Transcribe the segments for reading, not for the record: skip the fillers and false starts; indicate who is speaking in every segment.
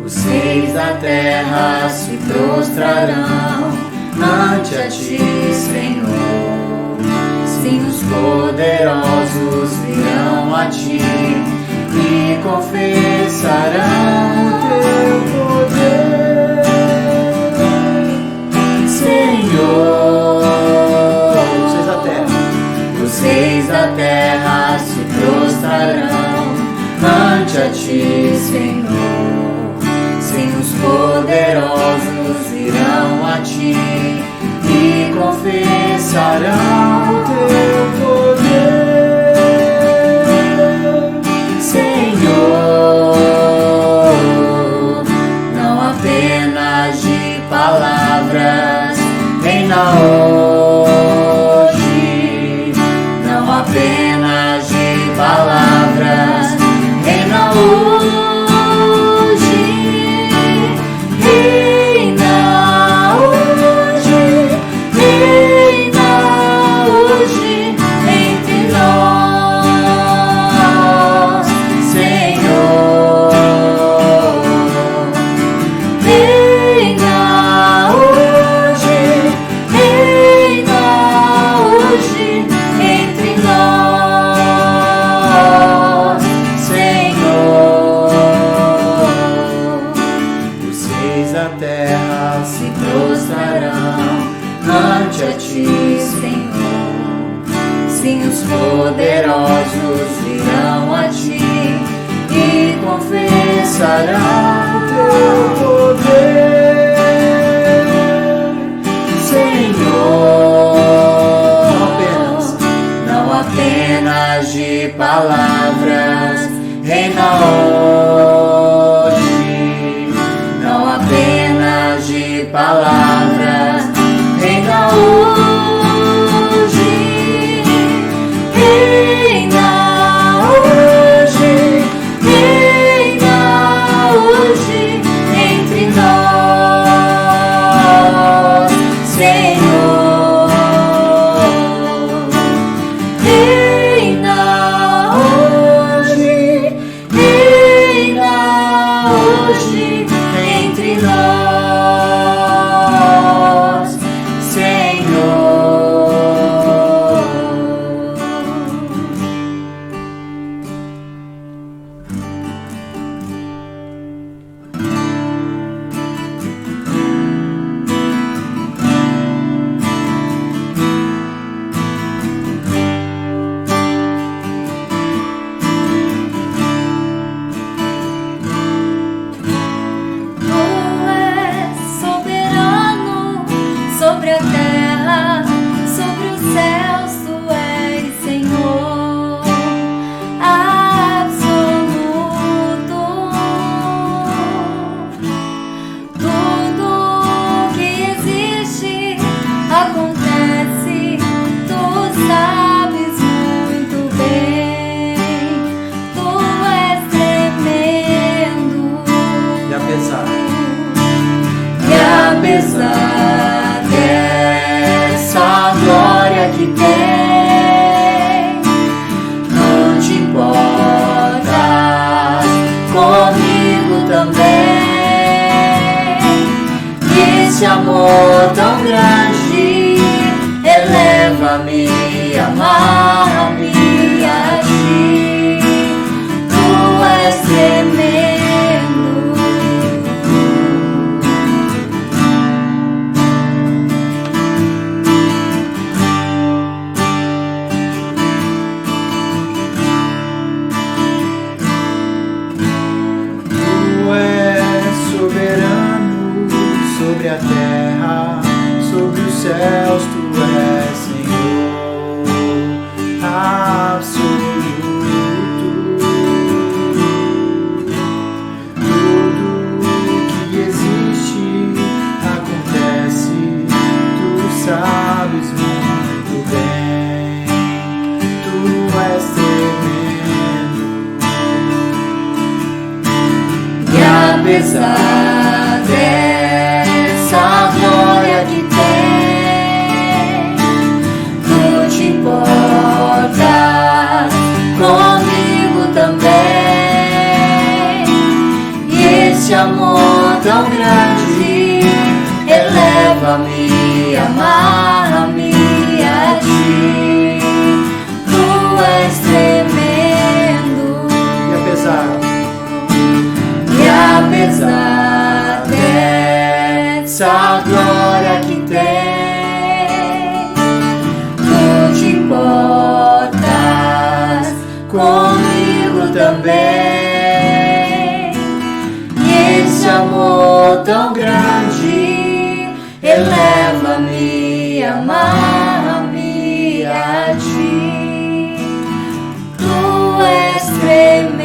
Speaker 1: Os reis da terra se prostrarão ante a ti, Senhor. Sim, os poderosos virão a ti e confessarão o teu poder, Senhor. Os reis da terra se prostrarão ante a ti, Senhor. Sim, os poderosos irão a ti e confessarão o teu poder, Senhor. Não apenas de palavras, reina hoje. Não apenas de palavras, reina hoje. Da terra se prostrarão ante a ti, Senhor. Sim, os poderosos virão a ti e confessarão o teu poder, Senhor. Não apenas de palavras, reina hoje. Não apenas de palavras, reina hoje, reina hoje, reina hoje entre nós, Senhor. Reina hoje, reina hoje entre nós, Senhor.
Speaker 2: Sobre a terra, sobre os céus, tu és Senhor absoluto. Tudo que existe acontece, tu sabes muito bem. Tu és tremendo.
Speaker 1: E apesar dessa glória que tem, não te importas comigo também. Esse amor tão grande eleva-me, amarra-me a ti. Tu és tremendo. Sobre a terra, sobre os céus, tu és Senhor absoluto. Tudo que existe acontece, tu sabes muito bem. Tu és tremendo. E apesar dessa glória que tem, tu te importas comigo também. E esse amor tão grande, eleva-me, amarra-me a ti. Tu és tremendo, e apesar dessa glória que tem, tu te importas comigo também. E esse amor tão grande, eleva-me, amarra-me a ti. Tu és tremendo.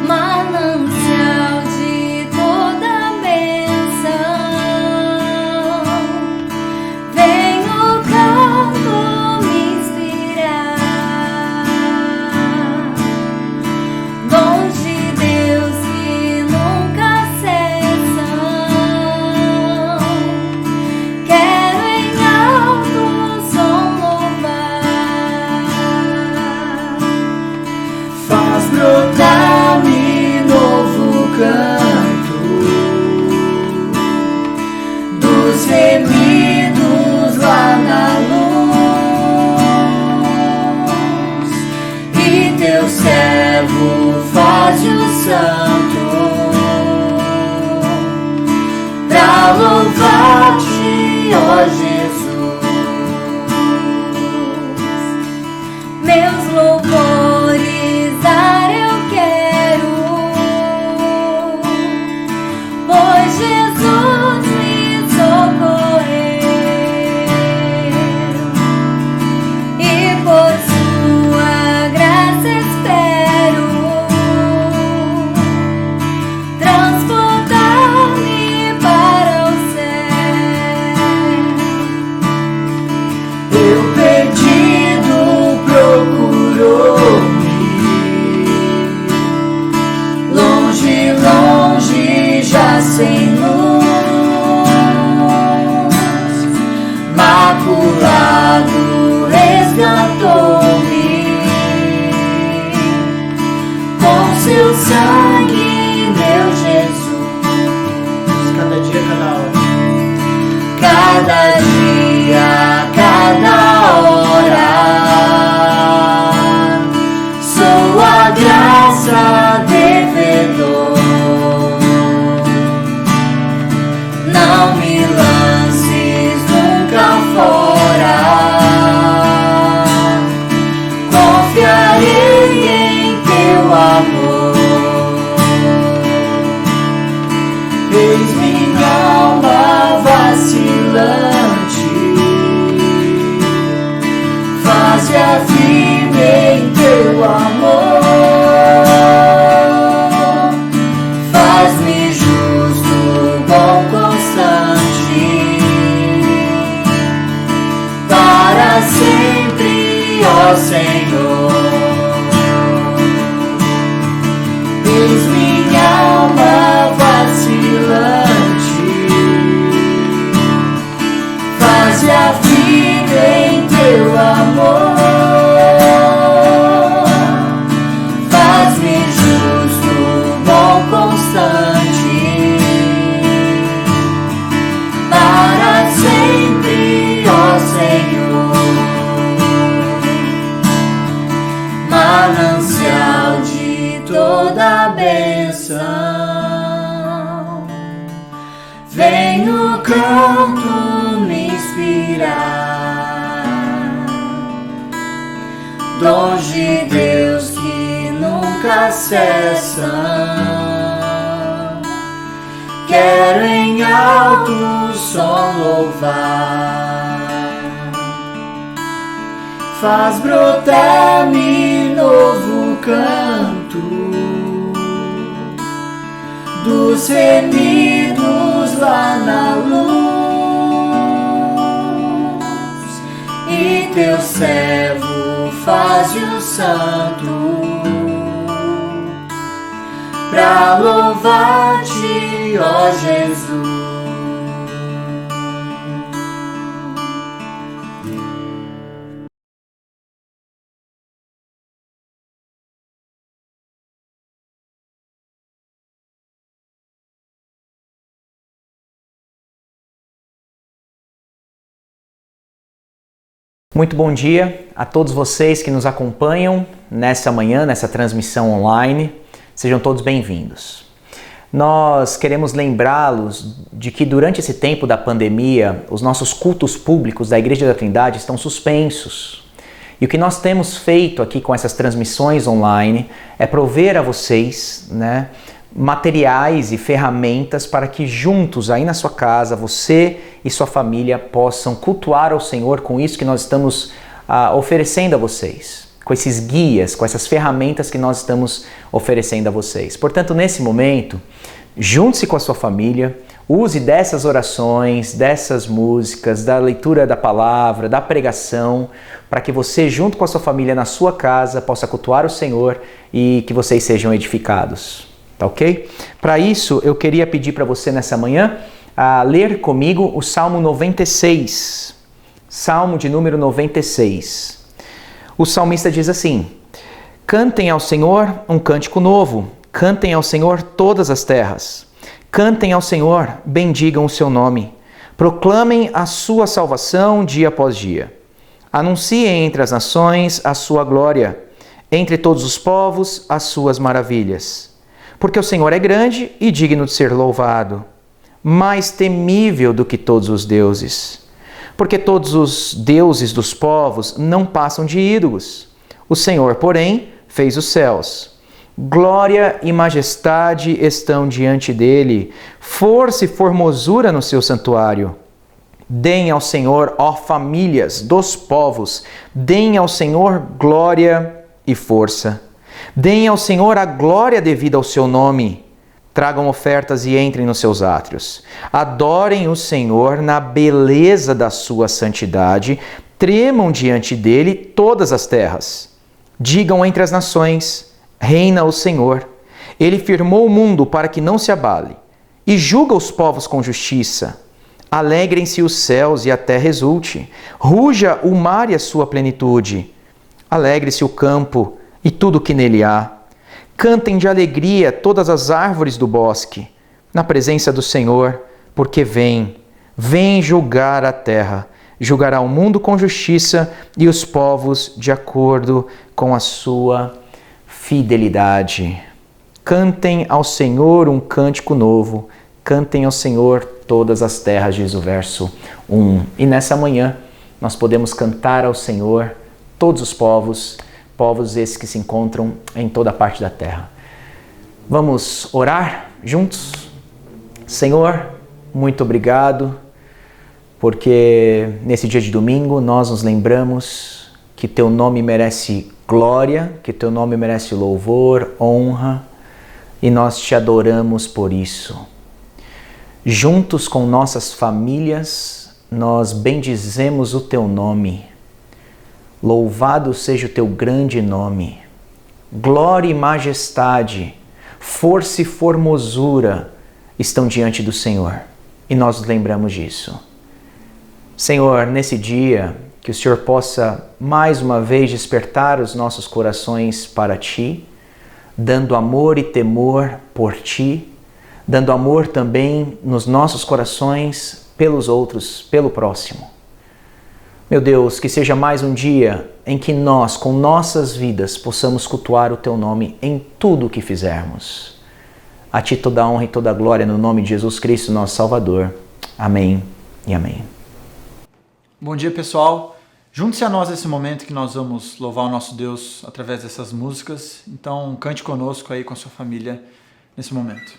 Speaker 1: Manancial de toda bênção, vem o canto me inspirar. Dons de Deus que nunca cessam, quero em alto som louvar. Faz brotar-me novo canto dos remidos lá na luz, e teu servo faz o santo pra louvar-te, ó Jesus. Meus louvores dar eu quero, pois Jesus me socorreu, e por sua graça espero transportar-me para o céu. Eu perdido procurou-me, longe, longe, já sem luz, maculado resgatou-me com seu sangue, meu Jesus. Cada dia, cada hora, cada dia, cada hora, sou a graça devedor. Não me lances nunca fora, confiarei em teu amor. Eis minha alma vacilante, faze-a firme em teu amor. Faz-me justo, bom, constante, para sempre, ó Senhor. Eis minha alma vacilante, faze-a firme em teu amor. Faz-me justo, bom, constante, para sempre, ó Senhor. Manancial de toda bênção, vem no canto me inspirar. Dons de Deus que nunca cessam, quero em alto som louvar. Faz brotar-me novo canto dos remidos lá na luz, anjo santo, pra louvar-te, ó Jesus.
Speaker 3: Muito bom dia a todos vocês que nos acompanham nessa manhã, nessa transmissão online. Sejam todos bem-vindos. Nós queremos lembrá-los de que durante esse tempo da pandemia, os nossos cultos públicos da Igreja da Trindade estão suspensos. E o que nós temos feito aqui com essas transmissões online é prover a vocês, materiais e ferramentas para que juntos aí na sua casa, você e sua família possam cultuar ao Senhor com isso que nós estamos oferecendo a vocês, com esses guias, com essas ferramentas que nós estamos oferecendo a vocês. Portanto, nesse momento, junte-se com a sua família, use dessas orações, dessas músicas, da leitura da palavra, da pregação, para que você, junto com a sua família na sua casa, possa cultuar o Senhor e que vocês sejam edificados. Tá ok? Para isso, eu queria pedir para você nessa manhã a ler comigo o Salmo 96. Salmo de número 96. O salmista diz assim: Cantem ao Senhor um cântico novo, cantem ao Senhor todas as terras. Cantem ao Senhor, bendigam o seu nome. Proclamem a sua salvação dia após dia. Anunciem entre as nações a sua glória, entre todos os povos as suas maravilhas. Porque o Senhor é grande e digno de ser louvado, mais temível do que todos os deuses. Porque todos os deuses dos povos não passam de ídolos. O Senhor, porém, fez os céus. Glória e majestade estão diante dele, força e formosura no seu santuário. Deem ao Senhor, ó famílias dos povos, deem ao Senhor glória e força. Deem ao Senhor a glória devida ao seu nome. Tragam ofertas e entrem nos seus átrios. Adorem o Senhor na beleza da sua santidade. Tremam diante dele todas as terras. Digam entre as nações: reina o Senhor. Ele firmou o mundo para que não se abale e julga os povos com justiça. Alegrem-se os céus e a terra exulte. Ruja o mar e a sua plenitude. Alegre-se o campo e tudo o que nele há. Cantem de alegria todas as árvores do bosque, na presença do Senhor, porque vem julgar a terra, julgará o mundo com justiça e os povos de acordo com a sua fidelidade. Cantem ao Senhor um cântico novo, cantem ao Senhor todas as terras, diz o verso 1. E nessa manhã nós podemos cantar ao Senhor todos os povos esses que se encontram em toda a parte da terra. Vamos orar juntos? Senhor, muito obrigado, porque nesse dia de domingo nós nos lembramos que Teu nome merece glória, que Teu nome merece louvor, honra, e nós Te adoramos por isso. Juntos com nossas famílias, nós bendizemos o Teu nome. Louvado seja o Teu grande nome. Glória e majestade, força e formosura estão diante do Senhor. E nós nos lembramos disso. Senhor, nesse dia, que o Senhor possa mais uma vez despertar os nossos corações para Ti, dando amor e temor por Ti, dando amor também nos nossos corações pelos outros, pelo próximo. Meu Deus, que seja mais um dia em que nós, com nossas vidas, possamos cultuar o Teu nome em tudo o que fizermos. A Ti toda a honra e toda a glória no nome de Jesus Cristo, nosso Salvador. Amém e amém.
Speaker 1: Bom dia, pessoal. Junte-se a nós nesse momento que nós vamos louvar o nosso Deus através dessas músicas. Então, cante conosco aí com a sua família nesse momento.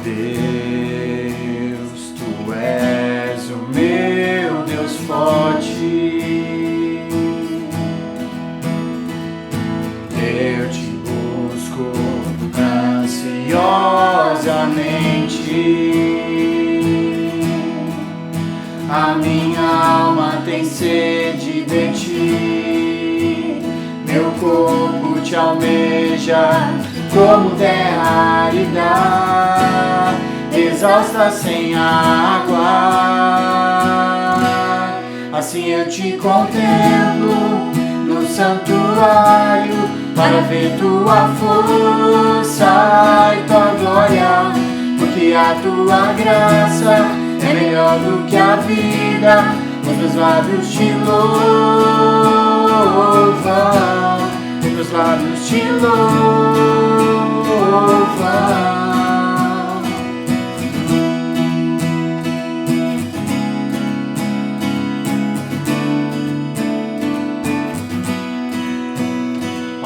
Speaker 1: Deus, Tu és o meu Deus forte, eu Te busco ansiosa A minha alma tem sede de ti, meu corpo te almeja como terra árida, exausta sem água. Assim eu te contemplo no santuário, para ver tua força e tua glória, porque a tua graça é melhor do que a vida. Os meus lábios te louvam, os meus lábios te louvam.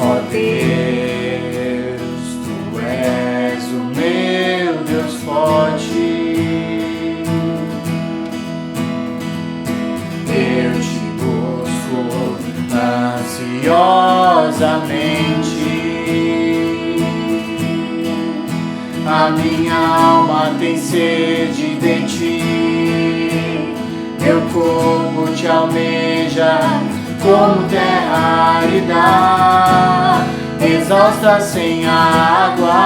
Speaker 1: Ó Deus, tu és o meu Deus forte. Eu te busco ansiosamente. A minha alma tem sede de ti, meu corpo te almeja como terra árida, exausta sem água.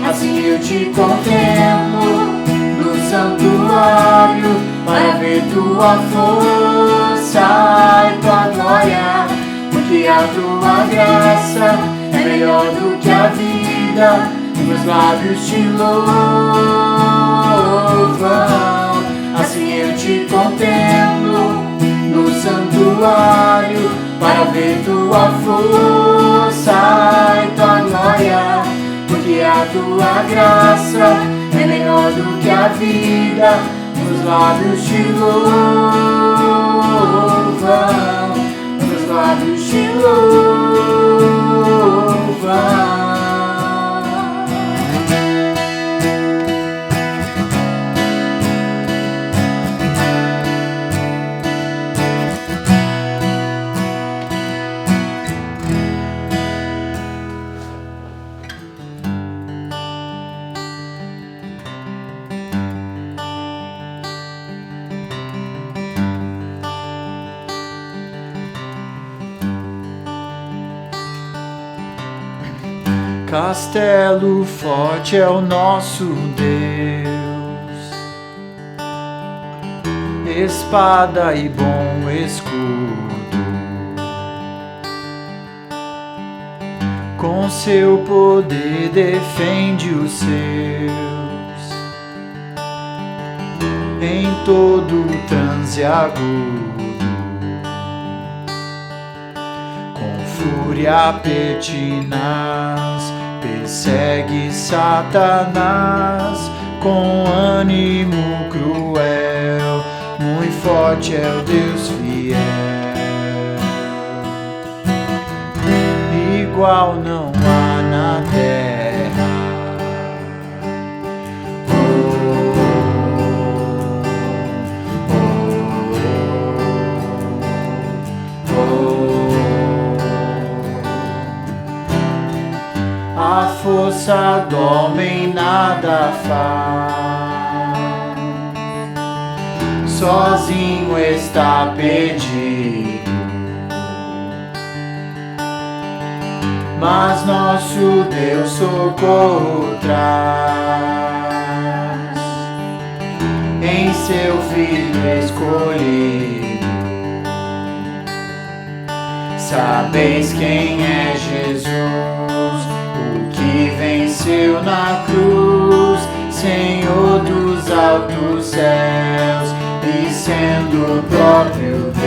Speaker 1: Assim eu te contemplo no santuário, para ver tua força e tua glória, porque a tua graça é melhor do que a vida. Meus lábios te louvam. Assim eu te contemplo no santuário, para ver tua força e tua glória, porque a tua graça é melhor do que a vida. Meus lábios te louvam, meus lábios te louvam. Castelo forte é o nosso Deus, espada e bom escudo, com seu poder defende os seus, em todo transe agudo, com fúria pertinaz persegue Satanás, com ânimo cruel, muito forte é o Deus fiel. Igual não há na terra. A força do homem nada faz, sozinho está perdido, mas nosso Deus socorro traz, em seu Filho escolhido. Sabeis quem é Jesus, que venceu na cruz, Senhor dos altos céus, e sendo o próprio Deus,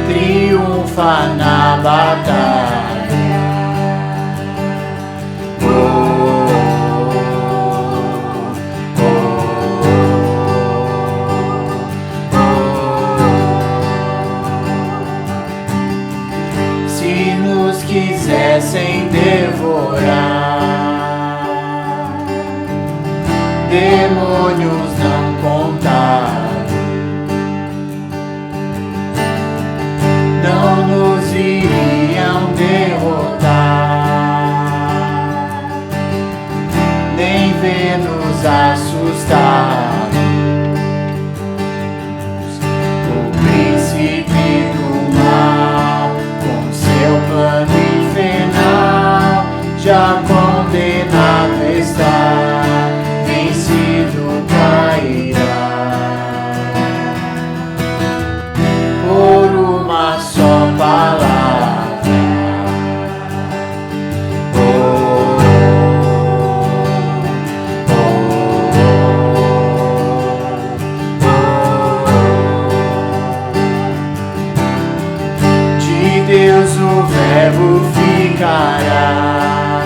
Speaker 1: triunfa na batalha. Quisessem devorar, demônios não contados, não nos iriam servo ficará.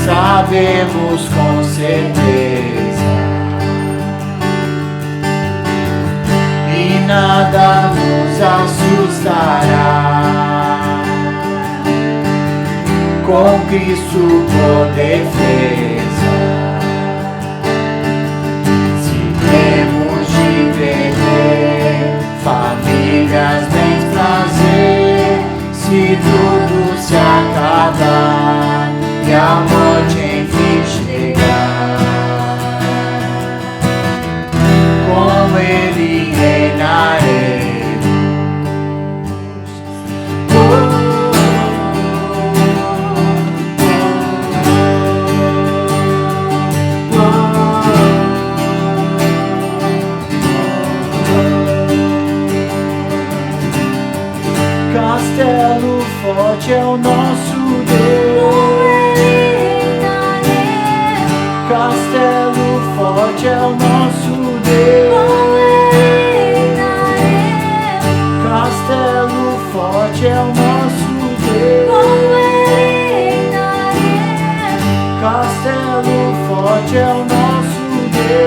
Speaker 1: Sabemos com certeza, e nada nos assustará. Com Cristo por defesa, se temos de perder famílias, bens, prazer, se tudo se acabar e a morte enfim chegar, com Ele reinaremos. Castelo forte é o nosso Deus. Castelo forte é o nosso Deus. Castelo forte é o nosso Deus. Castelo forte é o nosso Deus.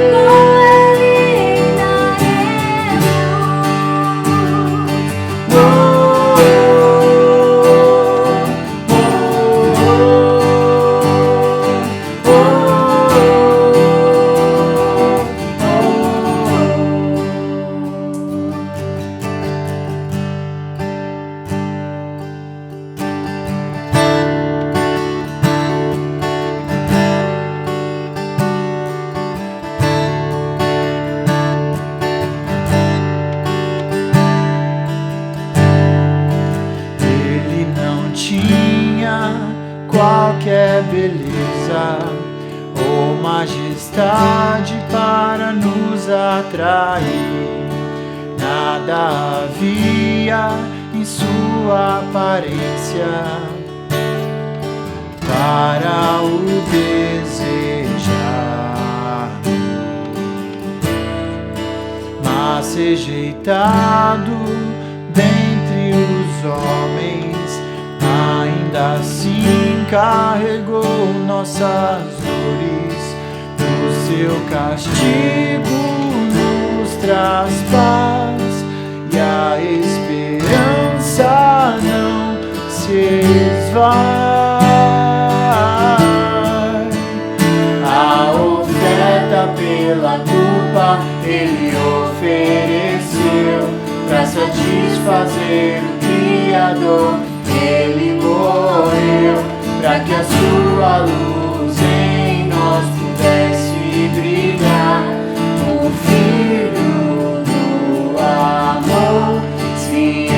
Speaker 1: Qualquer beleza ou majestade para nos atrair, nada havia em sua aparência para o desejar, mas rejeitado dentre os homens, ainda assim carregou nossas dores. O seu castigo nos traz paz e a esperança não se esvai. A oferta pela culpa Ele ofereceu para satisfazer o Criador. Ele morreu para que a sua luz em nós pudesse brilhar. O Filho do amor se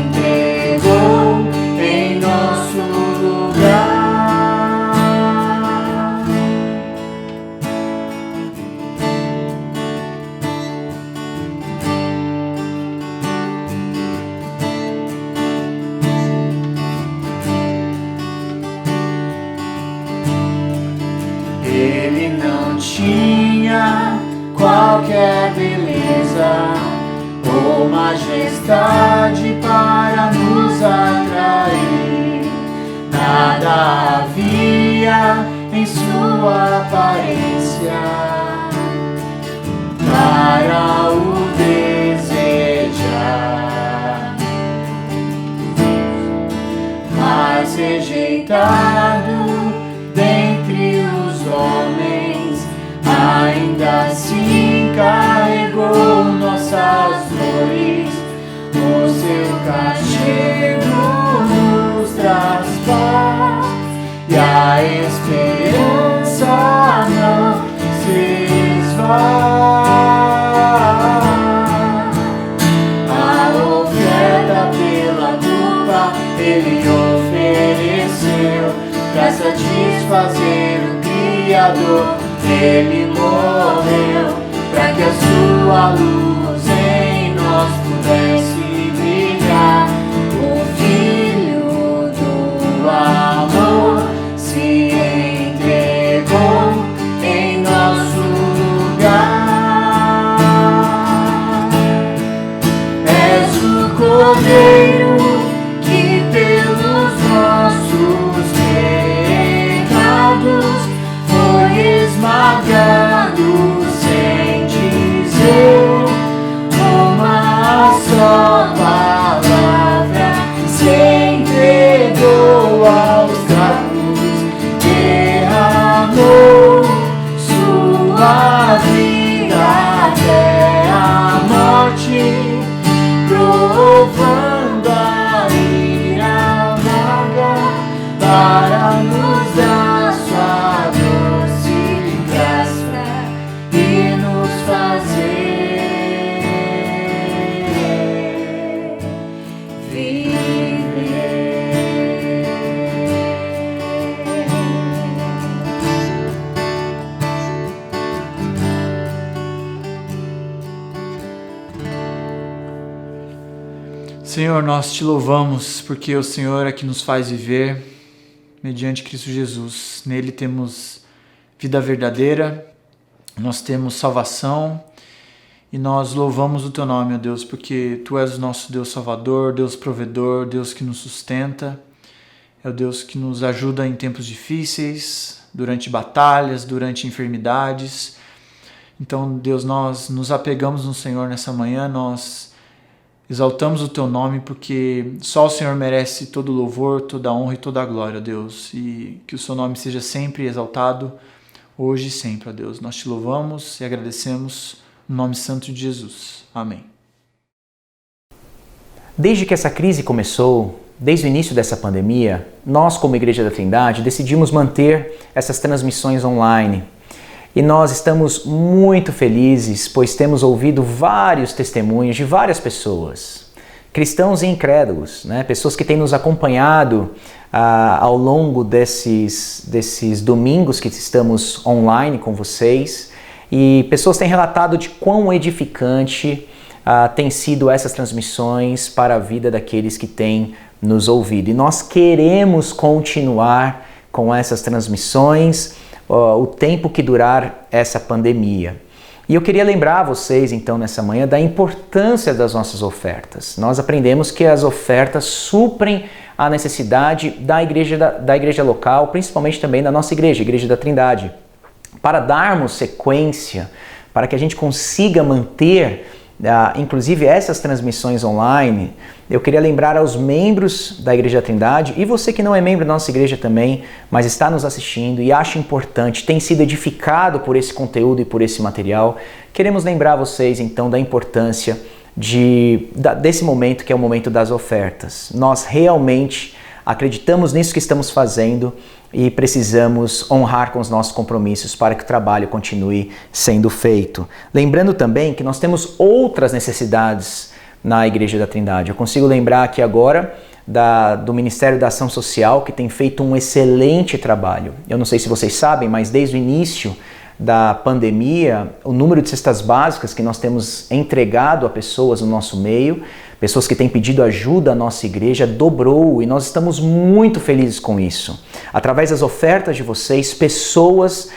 Speaker 1: entregou em nosso lugar. Ele não tinha qualquer beleza ou majestade para nos atrair, nada havia em sua aparência para o desejar, mas rejeitado dentre os homens, ainda assim carregou nossas dores. O seu castigo nos traz paz e a esperança não se esvai. A oferta pela culpa Ele ofereceu para satisfazer o Criador. Ele morreu para que a sua luz em nós pudesse brilhar. O Filho do amor se entregou em nosso lugar. És o Cordeiro Senhor, nós te louvamos porque o Senhor é que nos faz viver mediante Cristo Jesus. Nele temos vida verdadeira, nós temos salvação e nós louvamos o Teu nome, ó Deus, porque Tu és o nosso Deus Salvador, Deus provedor, Deus que nos sustenta, é o Deus que nos ajuda em tempos difíceis, durante batalhas, durante enfermidades. Então, Deus, nós nos apegamos no Senhor nessa manhã, nós exaltamos o Teu nome porque só o Senhor merece todo o louvor, toda a honra e toda a glória, Deus. E que o Seu nome seja sempre exaltado, hoje e sempre, ó Deus. Nós te louvamos e agradecemos no nome santo de Jesus. Amém.
Speaker 3: Desde que essa crise começou, desde o início dessa pandemia, nós como Igreja da Trindade decidimos manter essas transmissões online. E nós estamos muito felizes, pois temos ouvido vários testemunhos de várias pessoas, cristãos e incrédulos, né? Pessoas que têm nos acompanhado ao longo desses domingos que estamos online com vocês, e pessoas têm relatado de quão edificante têm sido essas transmissões para a vida daqueles que têm nos ouvido. E nós queremos continuar com essas transmissões o tempo que durar essa pandemia. E eu queria lembrar vocês, então, nessa manhã, da importância das nossas ofertas. Nós aprendemos que as ofertas suprem a necessidade da igreja local, principalmente também da nossa igreja, Igreja da Trindade. Para darmos sequência, para que a gente consiga manter inclusive essas transmissões online, eu queria lembrar aos membros da Igreja da Trindade e você que não é membro da nossa igreja também, mas está nos assistindo e acha importante, tem sido edificado por esse conteúdo e por esse material, queremos lembrar vocês então da importância desse momento que é o momento das ofertas. Nós realmente acreditamos nisso que estamos fazendo e precisamos honrar com os nossos compromissos para que o trabalho continue sendo feito. Lembrando também que nós temos outras necessidades na Igreja da Trindade. Eu consigo lembrar aqui agora do Ministério da Ação Social, que tem feito um excelente trabalho. Eu não sei se vocês sabem, mas desde o início da pandemia, o número de cestas básicas que nós temos entregado a pessoas no nosso meio, pessoas que têm pedido ajuda à nossa igreja, dobrou e nós estamos muito felizes com isso. Através das ofertas de vocês, pessoas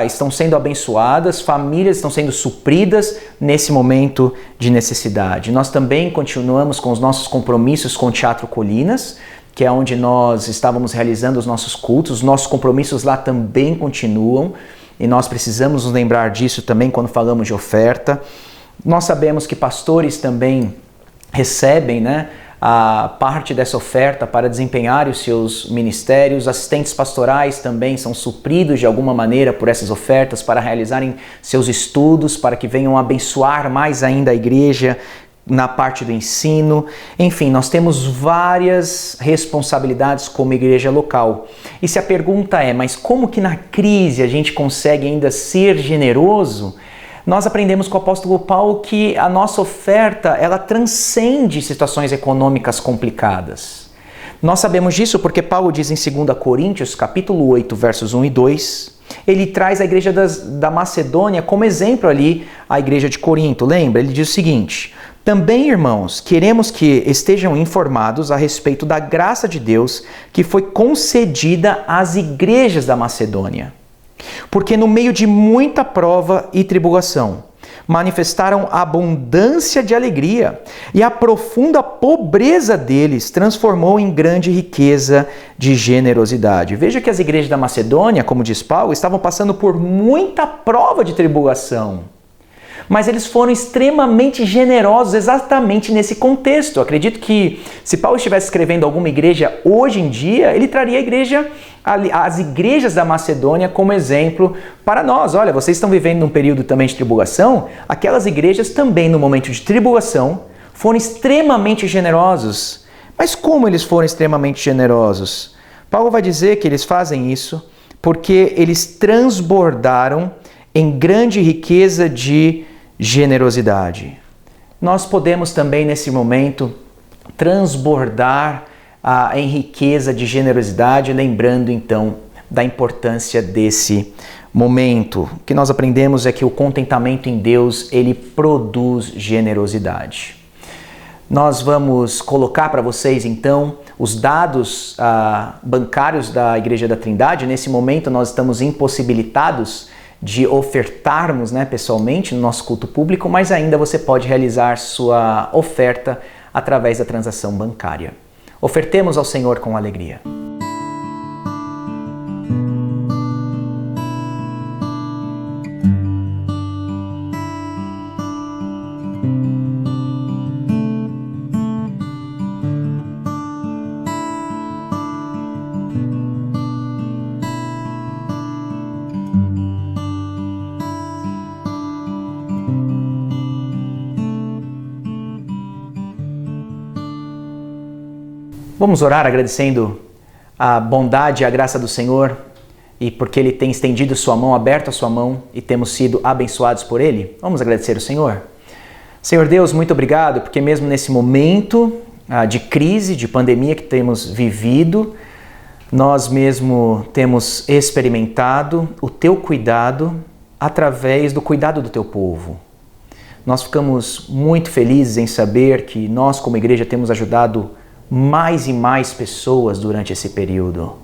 Speaker 3: estão sendo abençoadas, famílias estão sendo supridas nesse momento de necessidade. Nós também continuamos com os nossos compromissos com o Teatro Colinas, que é onde nós estávamos realizando os nossos cultos. Os nossos compromissos lá também continuam e nós precisamos nos lembrar disso também quando falamos de oferta. Nós sabemos que pastores também recebem, a parte dessa oferta para desempenhar os seus ministérios. Assistentes pastorais também são supridos de alguma maneira por essas ofertas para realizarem seus estudos, para que venham abençoar mais ainda a igreja na parte do ensino. Enfim, nós temos várias responsabilidades como igreja local. E se a pergunta é, mas como que na crise a gente consegue ainda ser generoso? Nós aprendemos com o apóstolo Paulo que a nossa oferta, ela transcende situações econômicas complicadas. Nós sabemos disso porque Paulo diz em 2 Coríntios, capítulo 8, versos 1 e 2, ele traz a igreja da Macedônia como exemplo ali, a igreja de Corinto. Lembra? Ele diz o seguinte: também, irmãos, queremos que estejam informados a respeito da graça de Deus que foi concedida às igrejas da Macedônia. Porque no meio de muita prova e tribulação, manifestaram abundância de alegria, e a profunda pobreza deles transformou em grande riqueza de generosidade. Veja que as igrejas da Macedônia, como diz Paulo, estavam passando por muita prova de tribulação. Mas eles foram extremamente generosos exatamente nesse contexto. Eu acredito que se Paulo estivesse escrevendo alguma igreja hoje em dia, ele traria as igrejas da Macedônia como exemplo para nós. Olha, vocês estão vivendo num período também de tribulação, aquelas igrejas também no momento de tribulação foram extremamente generosos. Mas como eles foram extremamente generosos? Paulo vai dizer que eles fazem isso porque eles transbordaram em grande riqueza de generosidade. Nós podemos também nesse momento transbordar em riqueza de generosidade, lembrando então da importância desse momento. O que nós aprendemos é que o contentamento em Deus, ele produz generosidade. Nós vamos colocar para vocês então os dados bancários da Igreja da Trindade. Nesse momento nós estamos impossibilitados de ofertarmos, pessoalmente no nosso culto público, mas ainda você pode realizar sua oferta através da transação bancária. Ofertemos ao Senhor com alegria. Vamos orar agradecendo a bondade e a graça do Senhor e porque Ele tem estendido sua mão, aberto a sua mão e temos sido abençoados por Ele. Vamos agradecer ao Senhor. Senhor Deus, muito obrigado porque mesmo nesse momento de crise, de pandemia que temos vivido, nós mesmo temos experimentado o Teu cuidado através do cuidado do Teu povo. Nós ficamos muito felizes em saber que nós como igreja temos ajudado mais e mais pessoas durante esse período.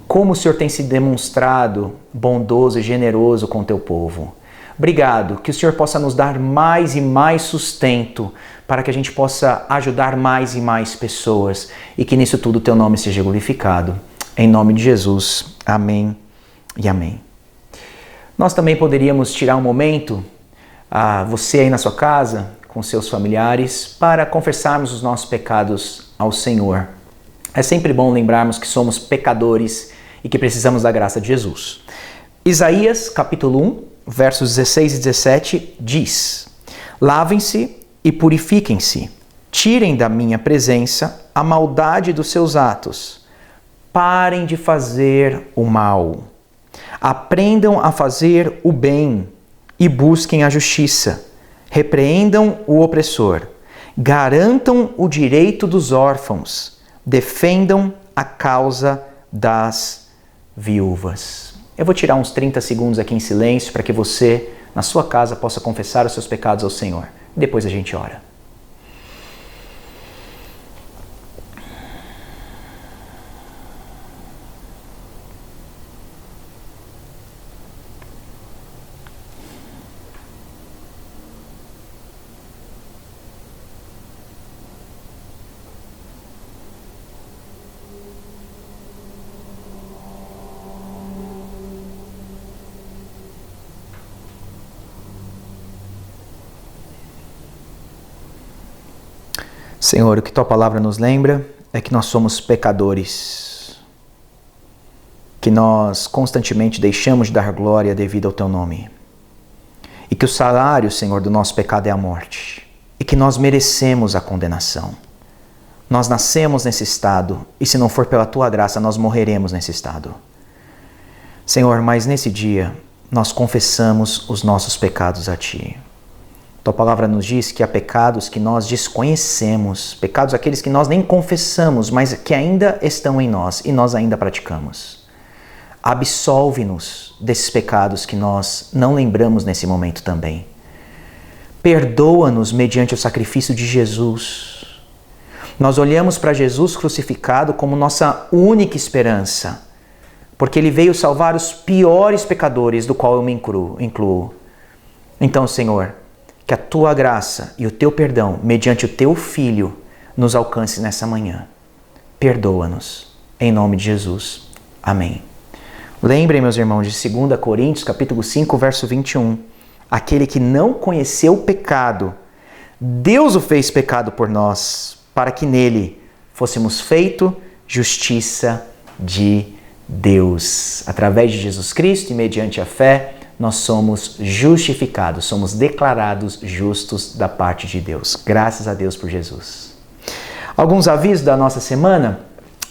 Speaker 3: Como o Senhor tem se demonstrado bondoso e generoso com o teu povo. Obrigado, que o Senhor possa nos dar mais e mais sustento para que a gente possa ajudar mais e mais pessoas e que nisso tudo o teu nome seja glorificado. Em nome de Jesus, amém e amém. Nós também poderíamos tirar um momento, você aí na sua casa, com seus familiares, para confessarmos os nossos pecados ao Senhor. É sempre bom lembrarmos que somos pecadores e que precisamos da graça de Jesus. Isaías, capítulo 1, versos 16 e 17, diz: Lavem-se e purifiquem-se, tirem da minha presença a maldade dos seus atos, parem de fazer o mal, aprendam a fazer o bem e busquem a justiça, repreendam o opressor, garantam o direito dos órfãos, defendam a causa das viúvas. Eu vou tirar uns 30 segundos aqui em silêncio para que você, na sua casa, possa confessar os seus pecados ao Senhor. Depois a gente ora. Senhor, o que Tua palavra nos lembra é que nós somos pecadores, que nós constantemente deixamos de dar glória devida ao Teu nome, e que o salário, Senhor, do nosso pecado é a morte, e que nós merecemos a condenação. Nós nascemos nesse estado, e se não for pela Tua graça, nós morreremos nesse estado. Senhor, mas nesse dia, nós confessamos os nossos pecados a Ti. Tua palavra nos diz que há pecados que nós desconhecemos, pecados aqueles que nós nem confessamos, mas que ainda estão em nós e nós ainda praticamos. Absolve-nos desses pecados que nós não lembramos nesse momento também. Perdoa-nos mediante o sacrifício de Jesus. Nós olhamos para Jesus crucificado como nossa única esperança, porque Ele veio salvar os piores pecadores, do qual eu me incluo. Então, Senhor, que a Tua graça e o Teu perdão, mediante o Teu Filho, nos alcance nessa manhã. Perdoa-nos. Em nome de Jesus. Amém. Lembrem, meus irmãos, de 2 Coríntios, capítulo 5, verso 21. Aquele que não conheceu o pecado, Deus o fez pecado por nós, para que nele fôssemos feito justiça de Deus. Através de Jesus Cristo e mediante a fé, nós somos justificados, somos declarados justos da parte de Deus. Graças a Deus por Jesus. Alguns avisos da nossa semana.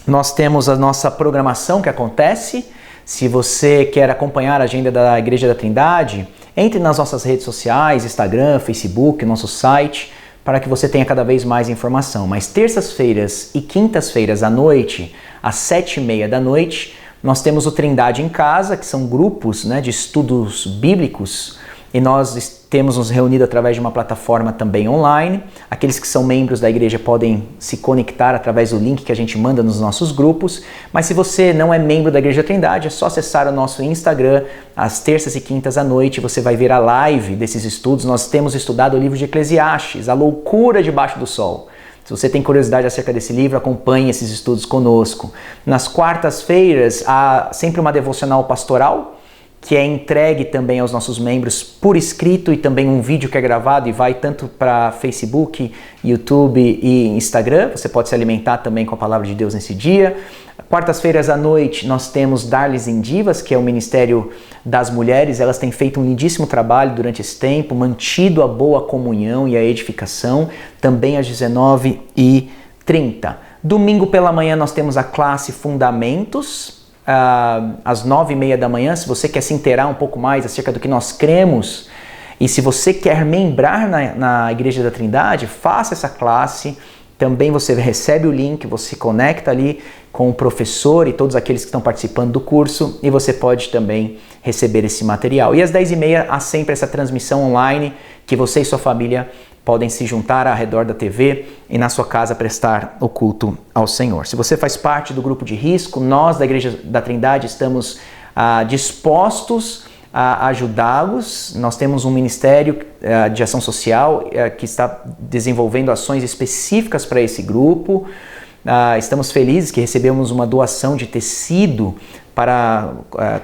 Speaker 3: Nós temos a nossa programação que acontece. Se você quer acompanhar a agenda da Igreja da Trindade, entre nas nossas redes sociais, Instagram, Facebook, nosso site, para que você tenha cada vez mais informação. Mas terças-feiras e quintas-feiras à noite, às 7h30 da noite, nós temos o Trindade em Casa, que são grupos de estudos bíblicos e nós temos nos reunido através de uma plataforma também online. Aqueles que são membros da igreja podem se conectar através do link que a gente manda nos nossos grupos, mas se você não é membro da Igreja Trindade, é só acessar o nosso Instagram, às terças e quintas à noite, você vai ver a live desses estudos. Nós temos estudado o livro de Eclesiastes, a loucura debaixo do sol. Se você tem curiosidade acerca desse livro, acompanhe esses estudos conosco. Nas quartas-feiras, há sempre uma devocional pastoral, que é entregue também aos nossos membros por escrito, e também um vídeo que é gravado e vai tanto para Facebook, YouTube e Instagram. Você pode se alimentar também com a palavra de Deus nesse dia. Quartas-feiras à noite nós temos Darles em Divas, que é o ministério das mulheres. Elas têm feito um lindíssimo trabalho durante esse tempo, mantido a boa comunhão e a edificação, também às 19h30. Domingo pela manhã nós temos a classe Fundamentos, às 9h30 da manhã. Se você quer se inteirar um pouco mais acerca do que nós cremos e se você quer membrar na Igreja da Trindade, faça essa classe. Também você recebe o link, você se conecta ali com o professor e todos aqueles que estão participando do curso, e você pode também receber esse material. E às 10h30 há sempre essa transmissão online que você e sua família podem se juntar ao redor da TV e na sua casa prestar o culto ao Senhor. Se você faz parte do grupo de risco, nós da Igreja da Trindade estamos dispostos a ajudá-los. Nós temos um ministério de ação social que está desenvolvendo ações específicas para esse grupo. Estamos felizes que recebemos uma doação de tecido para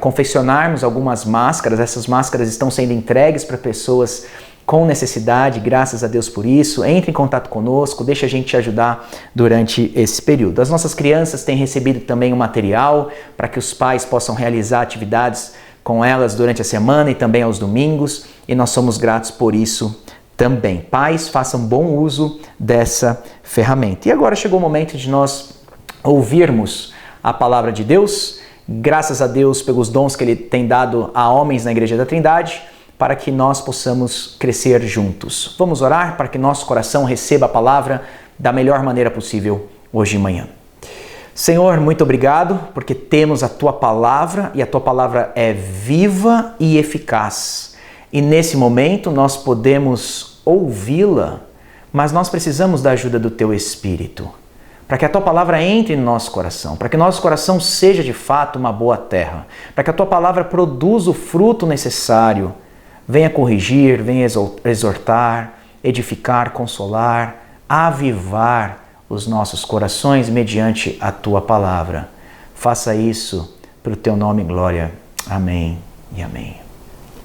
Speaker 3: confeccionarmos algumas máscaras. Essas máscaras estão sendo entregues para pessoas com necessidade, graças a Deus por isso. Entre em contato conosco, deixa a gente te ajudar durante esse período. As nossas crianças têm recebido também um material para que os pais possam realizar atividades com elas durante a semana e também aos domingos, e nós somos gratos por isso também. Pais, façam bom uso dessa ferramenta. E agora chegou o momento de nós ouvirmos a palavra de Deus. Graças a Deus pelos dons que Ele tem dado a homens na Igreja da Trindade, para que nós possamos crescer juntos. Vamos orar para que nosso coração receba a palavra da melhor maneira possível hoje de manhã. Senhor, muito obrigado, porque temos a Tua palavra, e a Tua palavra é viva e eficaz. E nesse momento nós podemos ouvi-la, mas nós precisamos da ajuda do Teu Espírito, para que a Tua palavra entre no nosso coração, para que nosso coração seja de fato uma boa terra, para que a Tua palavra produza o fruto necessário. Venha corrigir, venha exortar, edificar, consolar, avivar os nossos corações mediante a Tua palavra. Faça isso para o Teu nome e glória. Amém e amém.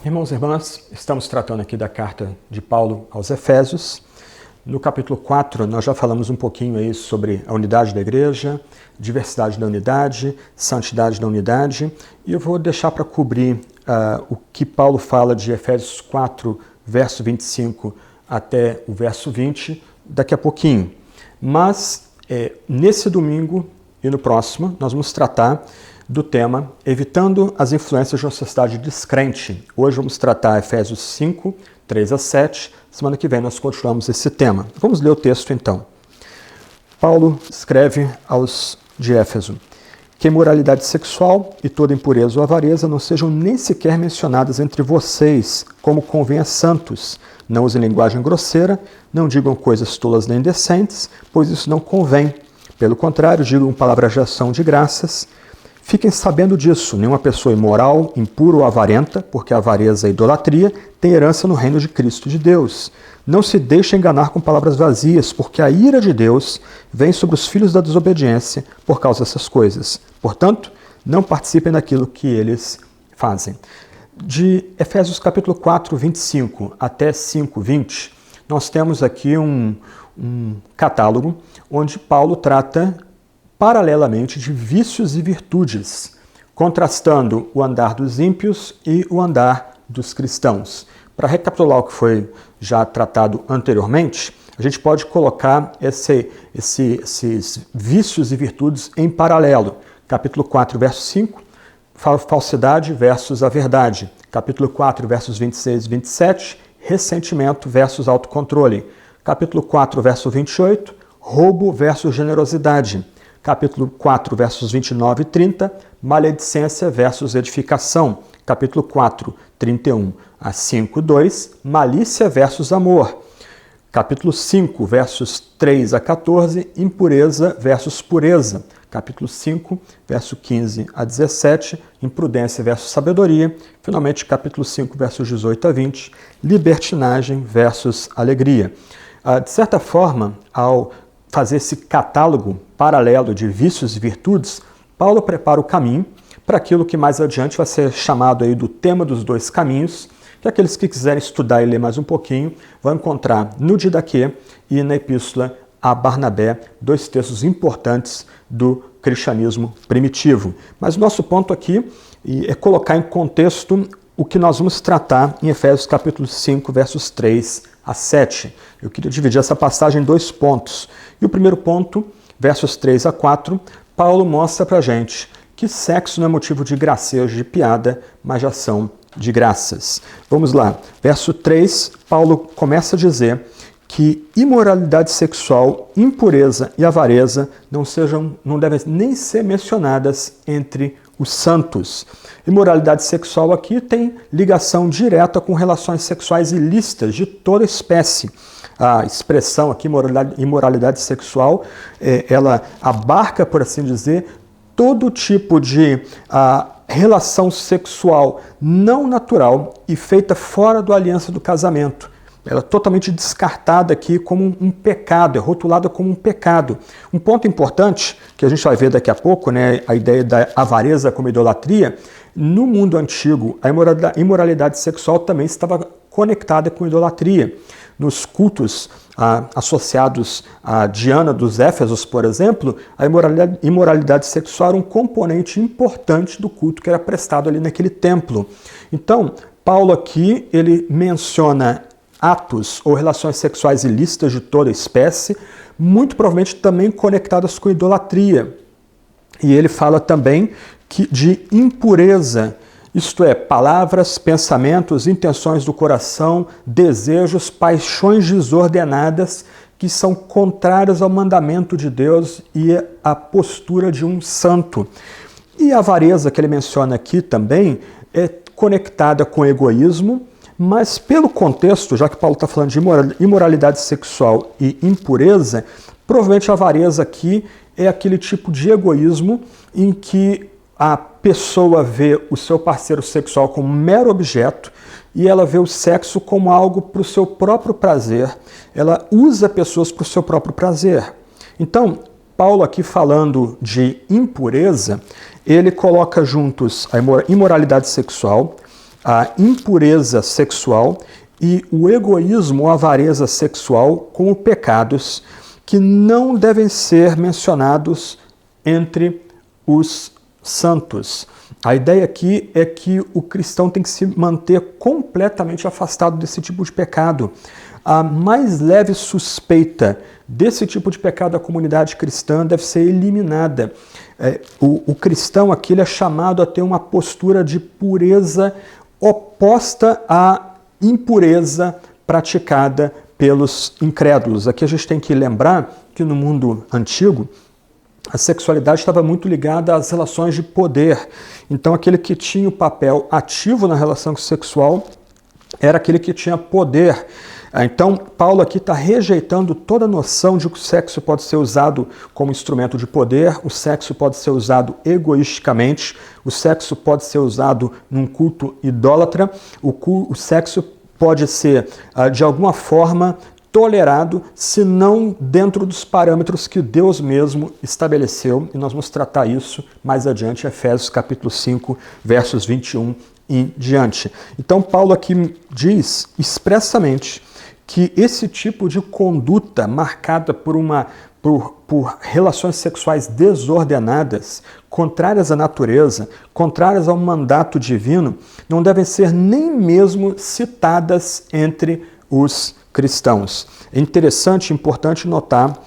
Speaker 4: Irmãos e irmãs, estamos tratando aqui da carta de Paulo aos Efésios. No capítulo 4, nós já falamos um pouquinho aí sobre a unidade da igreja, diversidade da unidade, santidade da unidade, e eu vou deixar para cobrir o que Paulo fala de Efésios 4, verso 25 até o verso 20, daqui a pouquinho. Mas nesse domingo e no próximo, nós vamos tratar do tema Evitando as influências de uma sociedade descrente. Hoje vamos tratar Efésios 5, 3 a 7. Semana que vem nós continuamos esse tema. Vamos ler o texto então. Paulo escreve aos de Éfeso: que imoralidade sexual e toda impureza ou avareza não sejam nem sequer mencionadas entre vocês, como convém a santos. Não usem linguagem grosseira, não digam coisas tolas nem indecentes, pois isso não convém. Pelo contrário, digam palavras de ação de graças. Fiquem sabendo disso, nenhuma pessoa imoral, impura ou avarenta, porque a avareza e a idolatria têm herança no reino de Cristo de Deus. Não se deixem enganar com palavras vazias, porque a ira de Deus vem sobre os filhos da desobediência por causa dessas coisas. Portanto, não participem daquilo que eles fazem. De Efésios capítulo 4, 25 até 5, 20, nós temos aqui um catálogo onde Paulo trata paralelamente de vícios e virtudes, contrastando o andar dos ímpios e o andar dos cristãos. Para recapitular o que foi já tratado anteriormente, a gente pode colocar esses vícios e virtudes em paralelo. Capítulo 4, verso 5, falsidade versus a verdade. Capítulo 4, versos 26 e 27, ressentimento versus autocontrole. Capítulo 4, verso 28, roubo versus generosidade. Capítulo 4, versos 29 e 30, maledicência versus edificação. capítulo 4, 31 a 5, 2, malícia versus amor. Capítulo 5, versos 3 a 14, impureza versus pureza. Capítulo 5, verso 15 a 17, imprudência versus sabedoria. Finalmente, capítulo 5, versos 18 a 20, libertinagem versus alegria. De certa forma, ao fazer esse catálogo paralelo de vícios e virtudes, Paulo prepara o caminho para aquilo que mais adiante vai ser chamado aí do tema dos dois caminhos, que aqueles que quiserem estudar e ler mais um pouquinho vão encontrar no Didaquê e na Epístola a Barnabé, dois textos importantes do cristianismo primitivo. Mas o nosso ponto aqui é colocar em contexto o que nós vamos tratar em Efésios capítulo 5, versos 3 a 7. Eu queria dividir essa passagem em dois pontos. E o primeiro ponto, versos 3 a 4, Paulo mostra pra gente que sexo não é motivo de gracejo, de piada, mas de ação de graças. Vamos lá. Verso 3, Paulo começa a dizer que imoralidade sexual, impureza e avareza não devem nem ser mencionadas entre os santos. Imoralidade sexual aqui tem ligação direta com relações sexuais ilícitas de toda espécie. A expressão aqui, imoralidade sexual, ela abarca, por assim dizer, todo tipo de relação sexual não natural e feita fora da aliança do casamento. Ela é totalmente descartada aqui como um pecado, é rotulada como um pecado. Um ponto importante, que a gente vai ver daqui a pouco, né, a ideia da avareza como idolatria, no mundo antigo, a imoralidade sexual também estava conectada com idolatria. Nos cultos associados a Diana dos Éfesos, por exemplo, a imoralidade sexual era um componente importante do culto que era prestado ali naquele templo. Então, Paulo aqui, ele menciona atos ou relações sexuais ilícitas de toda espécie, muito provavelmente também conectadas com idolatria. E ele fala também de impureza, isto é, palavras, pensamentos, intenções do coração, desejos, paixões desordenadas que são contrárias ao mandamento de Deus e à postura de um santo. E a avareza que ele menciona aqui também é conectada com egoísmo, mas pelo contexto, já que Paulo está falando de imoralidade sexual e impureza, provavelmente a avareza aqui é aquele tipo de egoísmo em que a pessoa vê o seu parceiro sexual como um mero objeto e ela vê o sexo como algo para o seu próprio prazer. Ela usa pessoas para o seu próprio prazer. Então, Paulo aqui falando de impureza, ele coloca juntos a imoralidade sexual, a impureza sexual e o egoísmo ou avareza sexual como pecados que não devem ser mencionados entre os santos. A ideia aqui é que o cristão tem que se manter completamente afastado desse tipo de pecado. A mais leve suspeita desse tipo de pecado da comunidade cristã deve ser eliminada. O cristão aqui ele é chamado a ter uma postura de pureza oposta à impureza praticada pelos incrédulos. Aqui a gente tem que lembrar que no mundo antigo, a sexualidade estava muito ligada às relações de poder. Então, aquele que tinha o papel ativo na relação sexual era aquele que tinha poder. Então, Paulo aqui está rejeitando toda a noção de que o sexo pode ser usado como instrumento de poder, o sexo pode ser usado egoisticamente, o sexo pode ser usado num culto idólatra, o sexo pode ser, de alguma forma, tolerado, se não dentro dos parâmetros que Deus mesmo estabeleceu, e nós vamos tratar isso mais adiante, Efésios capítulo 5, versos 21 em diante. Então, Paulo aqui diz expressamente que esse tipo de conduta marcada por relações sexuais desordenadas, contrárias à natureza, contrárias ao mandato divino, não devem ser nem mesmo citadas entre os cristãos. É interessante e importante notar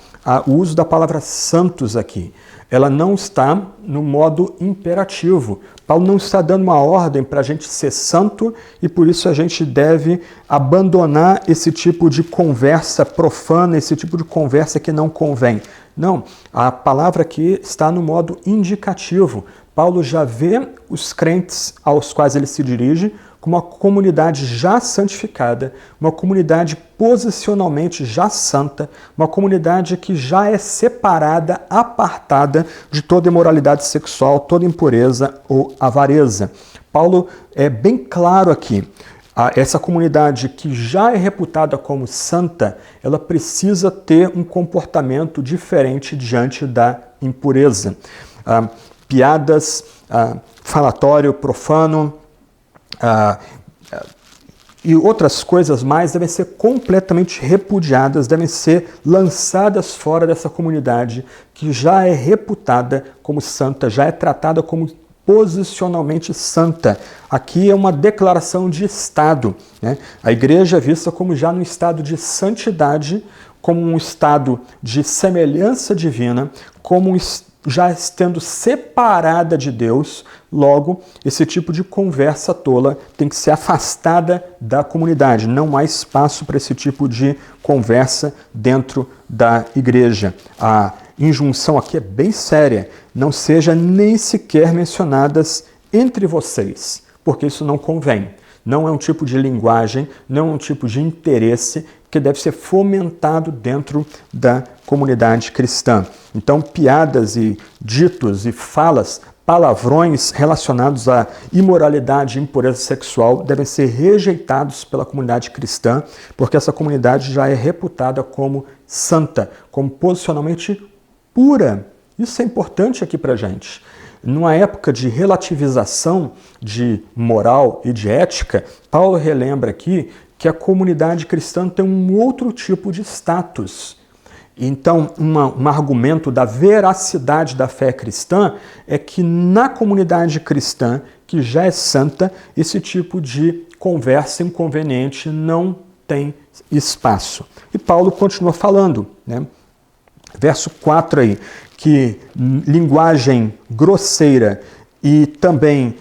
Speaker 4: o uso da palavra santos aqui. Ela não está no modo imperativo. Paulo não está dando uma ordem para a gente ser santo e por isso a gente deve abandonar esse tipo de conversa profana, esse tipo de conversa que não convém. Não, a palavra aqui está no modo indicativo. Paulo já vê os crentes aos quais ele se dirige como uma comunidade já santificada, uma comunidade posicionalmente já santa, uma comunidade que já é separada, apartada de toda imoralidade sexual, toda impureza ou avareza. Paulo é bem claro aqui. Essa comunidade que já é reputada como santa, ela precisa ter um comportamento diferente diante da impureza. Piadas, falatório profano e outras coisas mais devem ser completamente repudiadas, devem ser lançadas fora dessa comunidade que já é reputada como santa, já é tratada como posicionalmente santa. Aqui é uma declaração de estado, né? A igreja é vista como já no estado de santidade, como um estado de semelhança divina, como já estando separada de Deus. Logo, esse tipo de conversa tola tem que ser afastada da comunidade. Não há espaço para esse tipo de conversa dentro da igreja. A injunção aqui é bem séria. Não seja nem sequer mencionadas entre vocês, porque isso não convém. Não é um tipo de linguagem, não é um tipo de interesse que deve ser fomentado dentro da comunidade cristã. Então, piadas e ditos e falas, palavrões relacionados à imoralidade e impureza sexual devem ser rejeitados pela comunidade cristã, porque essa comunidade já é reputada como santa, como posicionalmente pura. Isso é importante aqui para a gente. Numa época de relativização de moral e de ética, Paulo relembra aqui que a comunidade cristã tem um outro tipo de status. Então, um argumento da veracidade da fé cristã é que na comunidade cristã, que já é santa, esse tipo de conversa inconveniente não tem espaço. E Paulo continua falando, né? Verso 4 aí, que linguagem grosseira e também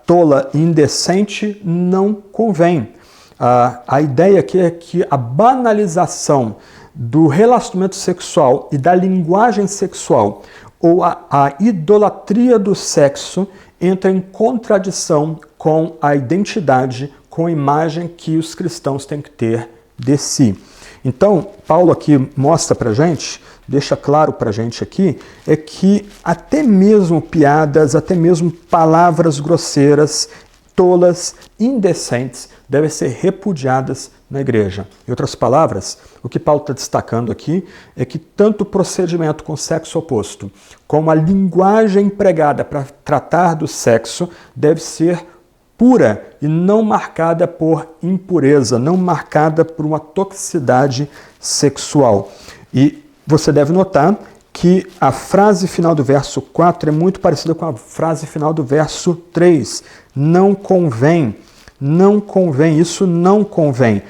Speaker 4: tola e indecente não convém. A ideia aqui é que a banalização do relacionamento sexual e da linguagem sexual ou a idolatria do sexo entra em contradição com a identidade, com a imagem que os cristãos têm que ter de si. Então, Paulo aqui mostra pra gente, deixa claro pra gente aqui, é que até mesmo piadas, até mesmo palavras grosseiras, tolas, indecentes, devem ser repudiadas na igreja. Em outras palavras, o que Paulo está destacando aqui é que tanto o procedimento com sexo oposto, como a linguagem empregada para tratar do sexo, deve ser pura e não marcada por impureza, não marcada por uma toxicidade sexual. E você deve notar que a frase final do verso 4 é muito parecida com a frase final do verso 3. Não convém, não convém, isso não convém.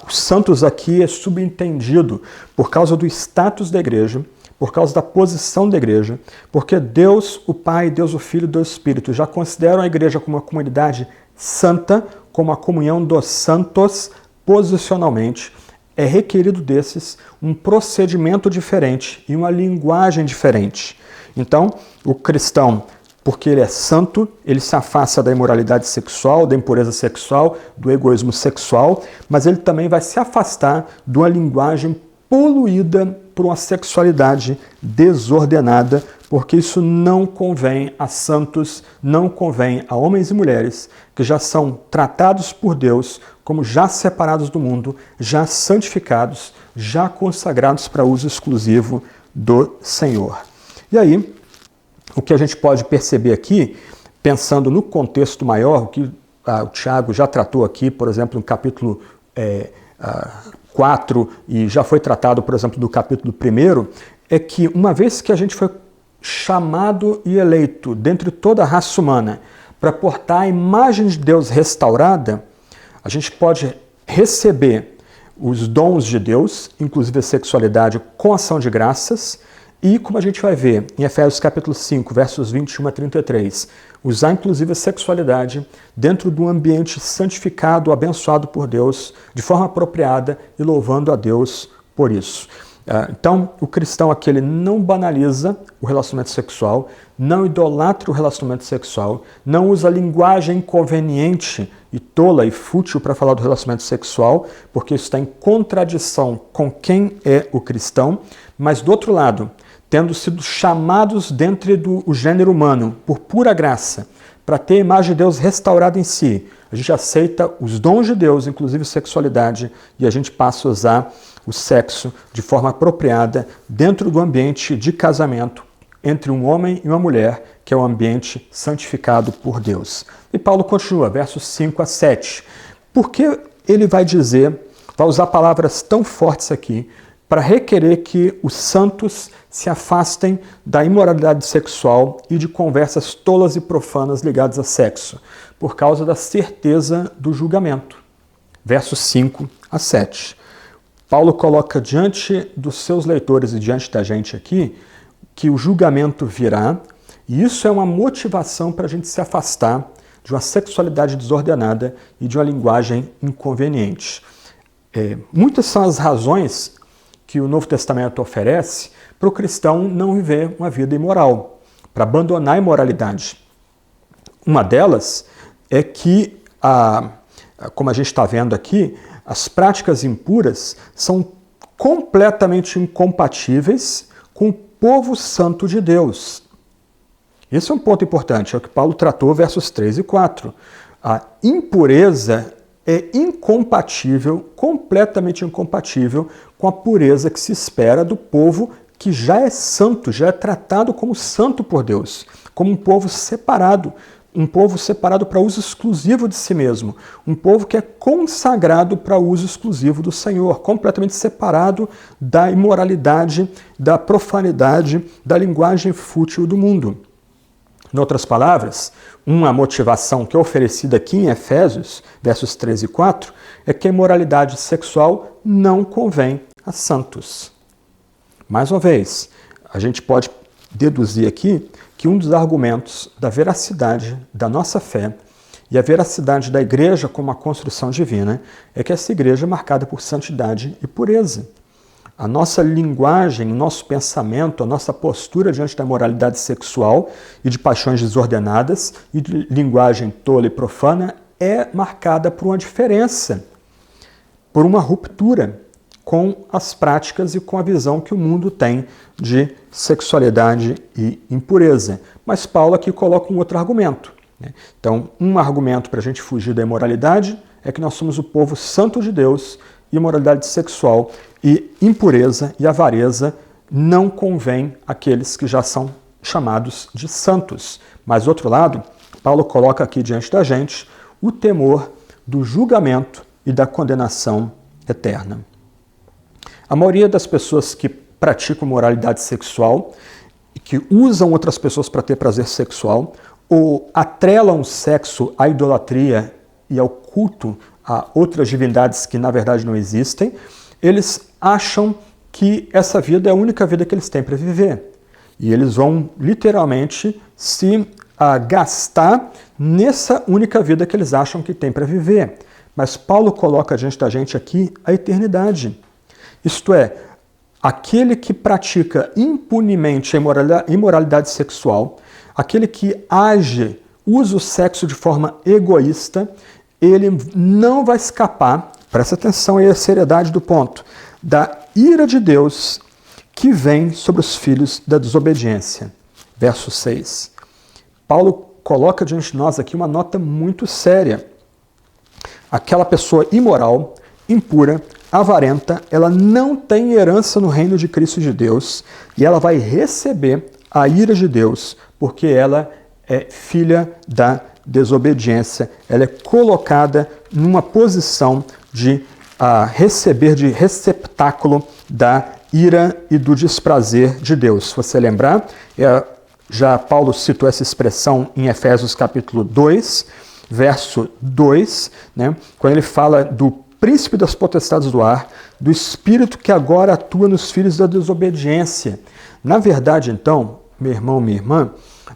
Speaker 4: Os santos aqui é subentendido por causa do status da igreja, por causa da posição da igreja, porque Deus, o Pai, Deus, o Filho e Deus, o Espírito já consideram a igreja como uma comunidade santa, como a comunhão dos santos, posicionalmente. É requerido desses um procedimento diferente e uma linguagem diferente. Então, o cristão, porque ele é santo, ele se afasta da imoralidade sexual, da impureza sexual, do egoísmo sexual, mas ele também vai se afastar de uma linguagem poluída por uma sexualidade desordenada, porque isso não convém a santos, não convém a homens e mulheres que já são tratados por Deus como já separados do mundo, já santificados, já consagrados para uso exclusivo do Senhor. E aí, o que a gente pode perceber aqui, pensando no contexto maior, o que o Tiago já tratou aqui, por exemplo, no capítulo 4, e já foi tratado, por exemplo, do capítulo 1, é que uma vez que a gente foi chamado e eleito dentre toda a raça humana para portar a imagem de Deus restaurada, a gente pode receber os dons de Deus, inclusive a sexualidade, com ação de graças, e como a gente vai ver em Efésios capítulo 5, versos 21 a 33, usar inclusive a sexualidade dentro de um ambiente santificado, abençoado por Deus, de forma apropriada e louvando a Deus por isso. Então, o cristão aqui ele não banaliza o relacionamento sexual, não idolatra o relacionamento sexual, não usa linguagem inconveniente e tola e fútil para falar do relacionamento sexual, porque isso está em contradição com quem é o cristão, mas do outro lado, tendo sido chamados dentre do gênero humano por pura graça, para ter a imagem de Deus restaurada em si, a gente aceita os dons de Deus, inclusive sexualidade, e a gente passa a usar o sexo de forma apropriada dentro do ambiente de casamento entre um homem e uma mulher, que é o ambiente santificado por Deus. E Paulo continua, versos 5 a 7. Por que ele vai usar palavras tão fortes aqui, para requerer que os santos se afastem da imoralidade sexual e de conversas tolas e profanas ligadas a sexo, por causa da certeza do julgamento. Versos 5 a 7. Paulo coloca diante dos seus leitores e diante da gente aqui que o julgamento virá, e isso é uma motivação para a gente se afastar de uma sexualidade desordenada e de uma linguagem inconveniente. Muitas são as razões que o Novo Testamento oferece para o cristão não viver uma vida imoral, para abandonar a imoralidade. Uma delas é que, como a gente está vendo aqui, as práticas impuras são completamente incompatíveis com o povo santo de Deus. Esse é um ponto importante, é o que Paulo tratou, versos 3 e 4. A impureza é incompatível, completamente incompatível com a pureza que se espera do povo que já é santo, já é tratado como santo por Deus, como um povo separado para uso exclusivo de si mesmo, um povo que é consagrado para uso exclusivo do Senhor, completamente separado da imoralidade, da profanidade, da linguagem fútil do mundo. Em outras palavras, uma motivação que é oferecida aqui em Efésios, versos 3 e 4, é que a imoralidade sexual não convém a santos. Mais uma vez, a gente pode deduzir aqui que um dos argumentos da veracidade da nossa fé e a veracidade da igreja como uma construção divina é que essa igreja é marcada por santidade e pureza. A nossa linguagem, o nosso pensamento, a nossa postura diante da moralidade sexual e de paixões desordenadas e de linguagem tola e profana é marcada por uma diferença, por uma ruptura com as práticas e com a visão que o mundo tem de sexualidade e impureza. Mas Paulo aqui coloca um outro argumento. Então, um argumento para a gente fugir da imoralidade é que nós somos o povo santo de Deus, e imoralidade sexual e impureza e avareza não convém àqueles que já são chamados de santos. Mas, do outro lado, Paulo coloca aqui diante da gente o temor do julgamento e da condenação eterna. A maioria das pessoas que praticam moralidade sexual e que usam outras pessoas para ter prazer sexual ou atrelam o sexo à idolatria e ao culto a outras divindades que na verdade não existem, eles acham que essa vida é a única vida que eles têm para viver. E eles vão literalmente se gastar nessa única vida que eles acham que têm para viver. Mas Paulo coloca diante da gente aqui a eternidade. Isto é, aquele que pratica impunemente a imoralidade sexual, aquele que usa o sexo de forma egoísta, ele não vai escapar, presta atenção aí a seriedade do ponto, da ira de Deus que vem sobre os filhos da desobediência. Verso 6. Paulo coloca diante de nós aqui uma nota muito séria. Aquela pessoa imoral, impura, avarenta, ela não tem herança no reino de Cristo e de Deus, e ela vai receber a ira de Deus, porque ela é filha da desobediência, ela é colocada numa posição de receber de receptáculo da ira e do desprazer de Deus. Se você lembrar, já Paulo citou essa expressão em Efésios capítulo 2, verso 2, quando ele fala do príncipe das potestades do ar, do espírito que agora atua nos filhos da desobediência. Na verdade, então, meu irmão, minha irmã,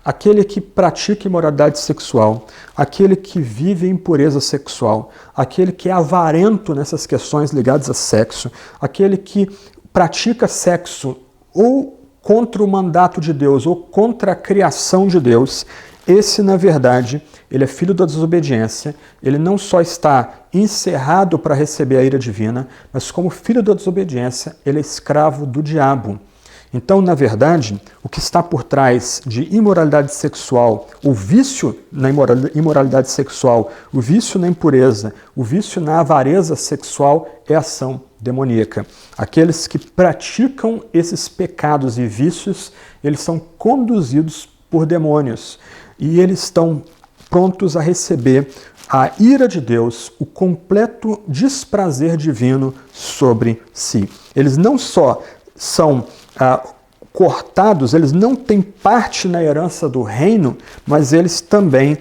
Speaker 4: aquele que pratica imoralidade sexual, aquele que vive impureza sexual, aquele que é avarento nessas questões ligadas a sexo, aquele que pratica sexo ou contra o mandato de Deus ou contra a criação de Deus, esse, na verdade, ele é filho da desobediência, ele não só está encerrado para receber a ira divina, mas como filho da desobediência, ele é escravo do diabo. Então, na verdade, o que está por trás de imoralidade sexual, o vício na imoralidade sexual, o vício na impureza, o vício na avareza sexual é ação demoníaca. Aqueles que praticam esses pecados e vícios, eles são conduzidos por demônios e eles estão prontos a receber a ira de Deus, o completo desprazer divino sobre si. Eles não só são cortados, eles não têm parte na herança do reino, mas eles também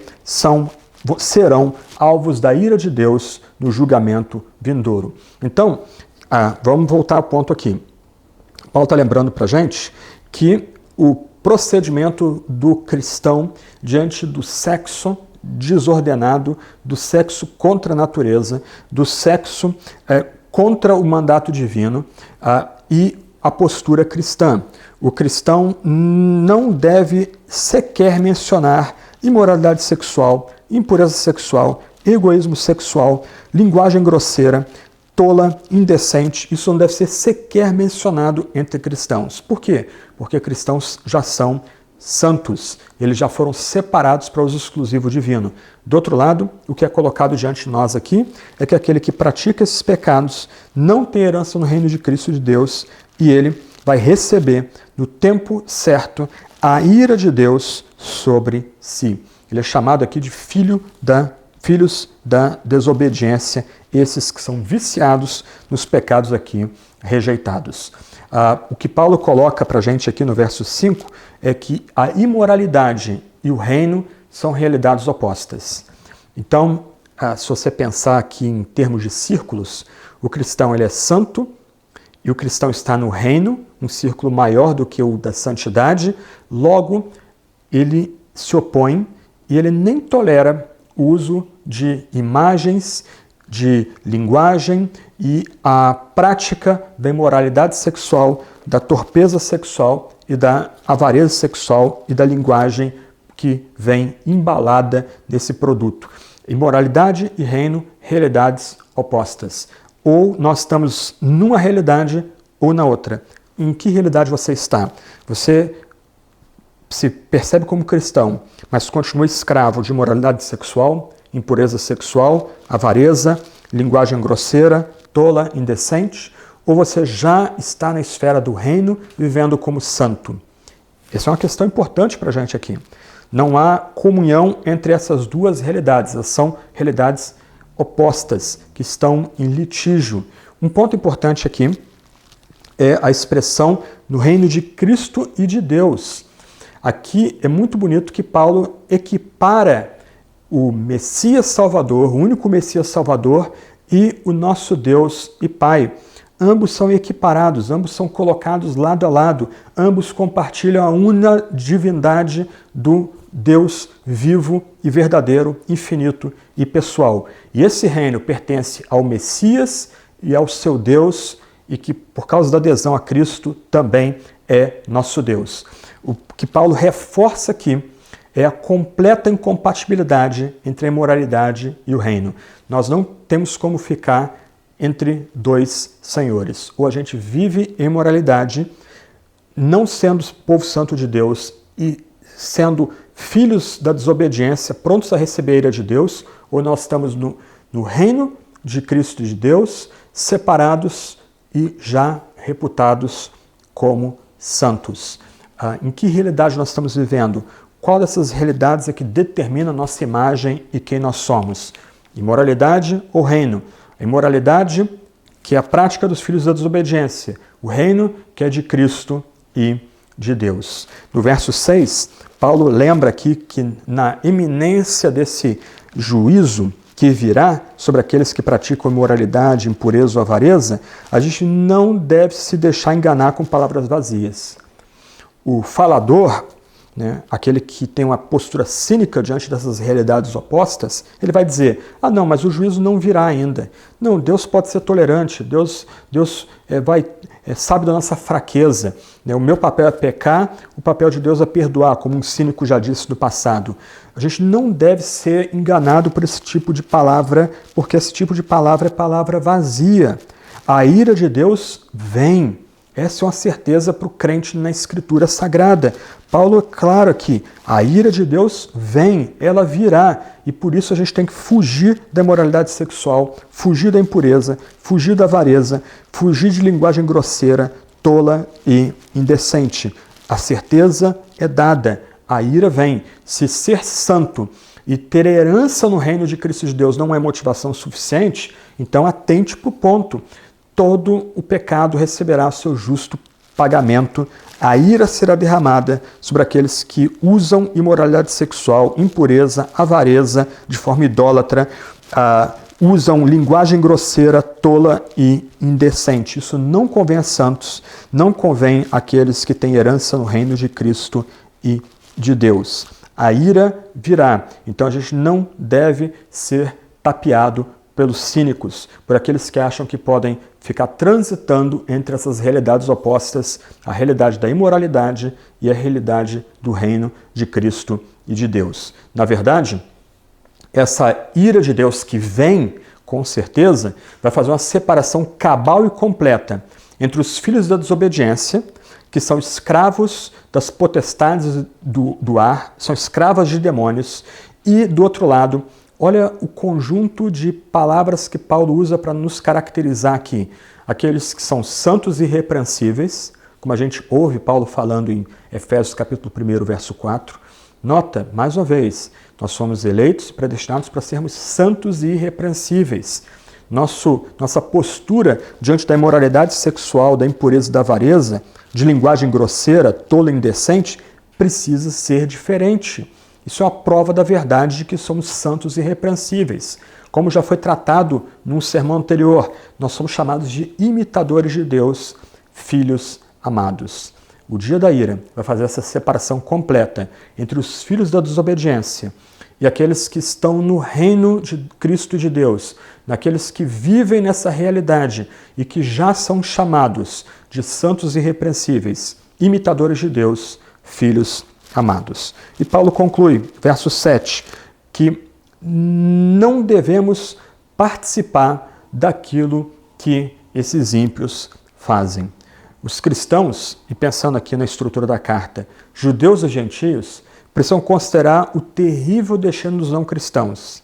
Speaker 4: serão alvos da ira de Deus no julgamento vindouro. Então, vamos voltar ao ponto aqui. Paulo está lembrando para a gente que o procedimento do cristão diante do sexo desordenado, do sexo contra a natureza, do sexo contra o mandato divino e a postura cristã. O cristão não deve sequer mencionar imoralidade sexual, impureza sexual, egoísmo sexual, linguagem grosseira, tola, indecente. Isso não deve ser sequer mencionado entre cristãos. Por quê? Porque cristãos já são santos. Eles já foram separados para uso exclusivo divino. Do outro lado, o que é colocado diante de nós aqui é que aquele que pratica esses pecados não tem herança no reino de Cristo de Deus e ele vai receber no tempo certo a ira de Deus sobre si. Ele é chamado aqui de filhos da desobediência, esses que são viciados nos pecados aqui rejeitados. O que Paulo coloca para a gente aqui no verso 5 é que a imoralidade e o reino são realidades opostas. Então, se você pensar aqui em termos de círculos, o cristão ele é santo e o cristão está no reino, um círculo maior do que o da santidade, logo ele se opõe e ele nem tolera o uso de imagens, de linguagem e a prática da imoralidade sexual, da torpeza sexual e da avareza sexual e da linguagem que vem embalada nesse produto. Imoralidade e reino, realidades opostas. Ou nós estamos numa realidade ou na outra. Em que realidade você está? Você se percebe como cristão, mas continua escravo de imoralidade sexual, impureza sexual, avareza, linguagem grosseira, tola, indecente, ou você já está na esfera do reino vivendo como santo? Essa é uma questão importante para a gente aqui. Não há comunhão entre essas duas realidades, elas são realidades opostas, que estão em litígio. Um ponto importante aqui é a expressão no reino de Cristo e de Deus. Aqui é muito bonito que Paulo equipara o Messias Salvador, o único Messias Salvador, e o nosso Deus e Pai. Ambos são equiparados, ambos são colocados lado a lado, ambos compartilham a una divindade do Deus vivo e verdadeiro, infinito e pessoal. E esse reino pertence ao Messias e ao seu Deus, e que por causa da adesão a Cristo também é nosso Deus. O que Paulo reforça aqui é a completa incompatibilidade entre a imoralidade e o reino. Nós não temos como ficar entre dois senhores. Ou a gente vive em imoralidade, não sendo povo santo de Deus e sendo filhos da desobediência, prontos a receber a ira de Deus, ou nós estamos no reino de Cristo de Deus, separados e já reputados como santos. Em que realidade nós estamos vivendo? Qual dessas realidades é que determina a nossa imagem e quem nós somos? Imoralidade ou reino? A imoralidade, que é a prática dos filhos da desobediência. O reino, que é de Cristo e de Deus. No verso 6, Paulo lembra aqui que na iminência desse juízo que virá sobre aqueles que praticam imoralidade, impureza ou avareza, a gente não deve se deixar enganar com palavras vazias. O falador né, aquele que tem uma postura cínica diante dessas realidades opostas, ele vai dizer, não, mas o juízo não virá ainda. Não, Deus pode ser tolerante, Deus sabe da nossa fraqueza. Né? O meu papel é pecar, o papel de Deus é perdoar, como um cínico já disse no passado. A gente não deve ser enganado por esse tipo de palavra, porque esse tipo de palavra é palavra vazia. A ira de Deus vem. Essa é uma certeza para o crente na Escritura Sagrada. Paulo é claro aqui, a ira de Deus vem, ela virá. E por isso a gente tem que fugir da imoralidade sexual, fugir da impureza, fugir da avareza, fugir de linguagem grosseira, tola e indecente. A certeza é dada, a ira vem. Se ser santo e ter herança no reino de Cristo de Deus não é motivação suficiente, então atente para o ponto. Todo o pecado receberá o seu justo pagamento. A ira será derramada sobre aqueles que usam imoralidade sexual, impureza, avareza, de forma idólatra, usam linguagem grosseira, tola e indecente. Isso não convém a santos, não convém àqueles que têm herança no reino de Cristo e de Deus. A ira virá, então a gente não deve ser tapeado pelos cínicos, por aqueles que acham que podem ficar transitando entre essas realidades opostas, a realidade da imoralidade e a realidade do reino de Cristo e de Deus. Na verdade, essa ira de Deus que vem, com certeza, vai fazer uma separação cabal e completa entre os filhos da desobediência, que são escravos das potestades do ar, são escravas de demônios, e do outro lado, olha o conjunto de palavras que Paulo usa para nos caracterizar aqui. Aqueles que são santos e irrepreensíveis, como a gente ouve Paulo falando em Efésios capítulo 1, verso 4. Nota, mais uma vez, nós somos eleitos e predestinados para sermos santos e irrepreensíveis. Nossa postura diante da imoralidade sexual, da impureza e da avareza, de linguagem grosseira, tola e indecente, precisa ser diferente. Isso é uma prova da verdade de que somos santos e irrepreensíveis. Como já foi tratado num sermão anterior, nós somos chamados de imitadores de Deus, filhos amados. O dia da ira vai fazer essa separação completa entre os filhos da desobediência e aqueles que estão no reino de Cristo e de Deus, naqueles que vivem nessa realidade e que já são chamados de santos e irrepreensíveis, imitadores de Deus, filhos amados. E Paulo conclui, verso 7, que não devemos participar daquilo que esses ímpios fazem. Os cristãos, e pensando aqui na estrutura da carta, judeus e gentios, precisam considerar o terrível destino dos não cristãos.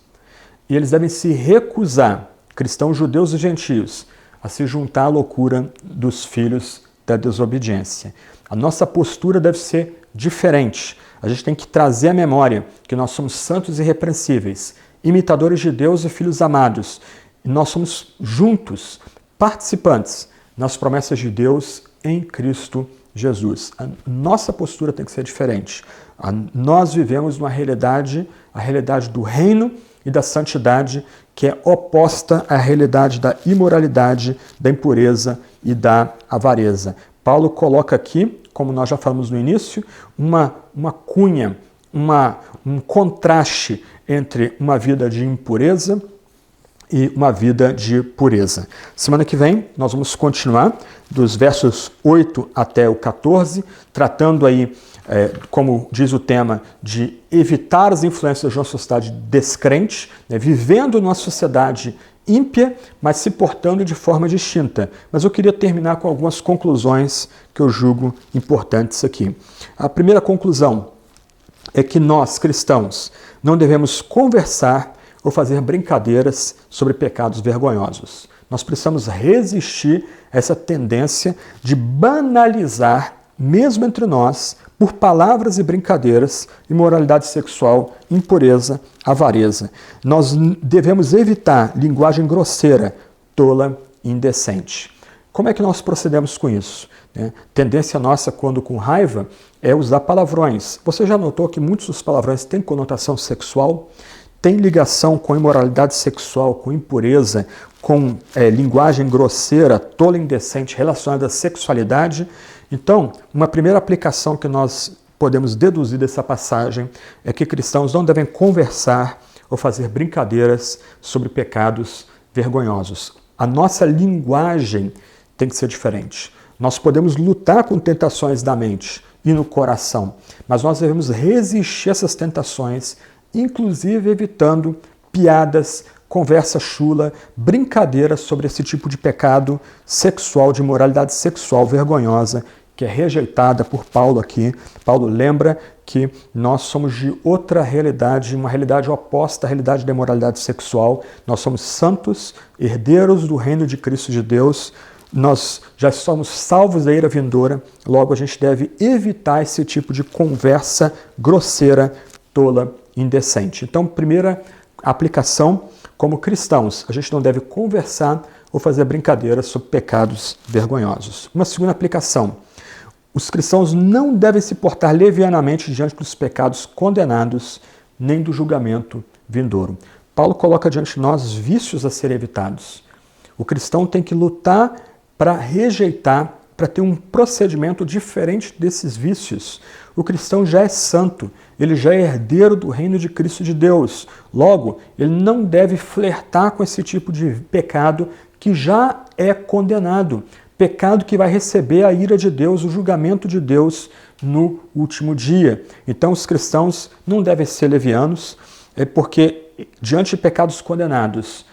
Speaker 4: E eles devem se recusar, cristãos, judeus e gentios, a se juntar à loucura dos filhos da desobediência. A nossa postura deve ser diferente. A gente tem que trazer à memória que nós somos santos e irrepreensíveis, imitadores de Deus e filhos amados. E nós somos juntos, participantes nas promessas de Deus em Cristo Jesus. A nossa postura tem que ser diferente. Nós vivemos numa realidade, a realidade do reino e da santidade, que é oposta à realidade da imoralidade, da impureza e da avareza. Paulo coloca aqui, como nós já falamos no início, uma cunha, um contraste entre uma vida de impureza e uma vida de pureza. Semana que vem nós vamos continuar dos versos 8 até o 14, tratando aí, como diz o tema, de evitar as influências de uma sociedade descrente, né, vivendo numa sociedade ímpia, mas se portando de forma distinta. Mas eu queria terminar com algumas conclusões que eu julgo importantes aqui. A primeira conclusão é que nós, cristãos, não devemos conversar ou fazer brincadeiras sobre pecados vergonhosos. Nós precisamos resistir a essa tendência de banalizar, mesmo entre nós, por palavras e brincadeiras, imoralidade sexual, impureza, avareza. Nós devemos evitar linguagem grosseira, tola e indecente. Como é que nós procedemos com isso? Tendência nossa, quando com raiva, é usar palavrões. Você já notou que muitos dos palavrões têm conotação sexual? Tem ligação com imoralidade sexual, com impureza, com linguagem grosseira, tola e indecente relacionada à sexualidade? Então, uma primeira aplicação que nós podemos deduzir dessa passagem é que cristãos não devem conversar ou fazer brincadeiras sobre pecados vergonhosos. A nossa linguagem tem que ser diferente. Nós podemos lutar com tentações da mente e no coração, mas nós devemos resistir a essas tentações, inclusive evitando piadas, conversa chula, brincadeiras sobre esse tipo de pecado sexual, de imoralidade sexual vergonhosa, que é rejeitada por Paulo aqui. Paulo lembra que nós somos de outra realidade, uma realidade oposta à realidade da imoralidade sexual. Nós somos santos, herdeiros do reino de Cristo de Deus. Nós já somos salvos da ira vindoura, logo a gente deve evitar esse tipo de conversa grosseira, tola, indecente. Então, primeira aplicação, como cristãos, a gente não deve conversar ou fazer brincadeiras sobre pecados vergonhosos. Uma segunda aplicação, os cristãos não devem se portar levianamente diante dos pecados condenados, nem do julgamento vindouro. Paulo coloca diante de nós vícios a serem evitados. O cristão tem que lutar para rejeitar, para ter um procedimento diferente desses vícios. O cristão já é santo, ele já é herdeiro do reino de Cristo de Deus. Logo, ele não deve flertar com esse tipo de pecado que já é condenado. Pecado que vai receber a ira de Deus, o julgamento de Deus no último dia. Então os cristãos não devem ser levianos, porque diante de pecados condenados,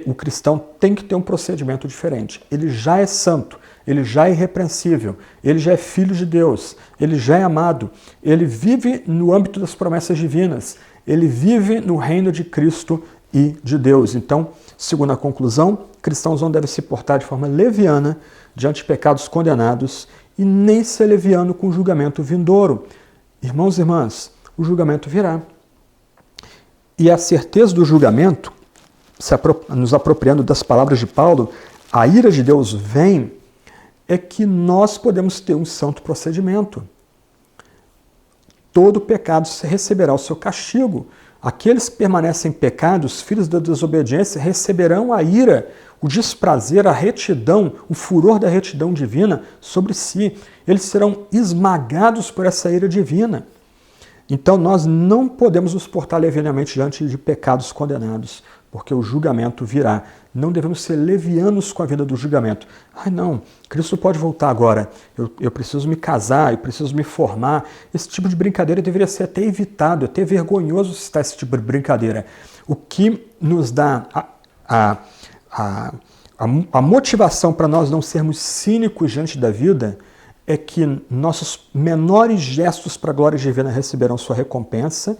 Speaker 4: o cristão tem que ter um procedimento diferente. Ele já é santo, ele já é irrepreensível, ele já é filho de Deus, ele já é amado, ele vive no âmbito das promessas divinas, ele vive no reino de Cristo e de Deus. Então, segundo a conclusão, cristãos não devem se portar de forma leviana diante de pecados condenados e nem ser leviano com o julgamento vindouro. Irmãos e irmãs, o julgamento virá. E a certeza do julgamento, nos apropriando das palavras de Paulo, a ira de Deus vem, é que nós podemos ter um santo procedimento. Todo pecado receberá o seu castigo. Aqueles que permanecem em pecado, os filhos da desobediência, receberão a ira, o desprazer, a retidão, o furor da retidão divina sobre si. Eles serão esmagados por essa ira divina. Então nós não podemos nos portar levianamente diante de pecados condenados, porque o julgamento virá. Não devemos ser levianos com a vida do julgamento. Ai não, Cristo pode voltar agora, eu preciso me casar, eu preciso me formar. Esse tipo de brincadeira deveria ser até evitado, é até vergonhoso citar esse tipo de brincadeira. O que nos dá a motivação para nós não sermos cínicos diante da vida é que nossos menores gestos para a glória divina receberão sua recompensa,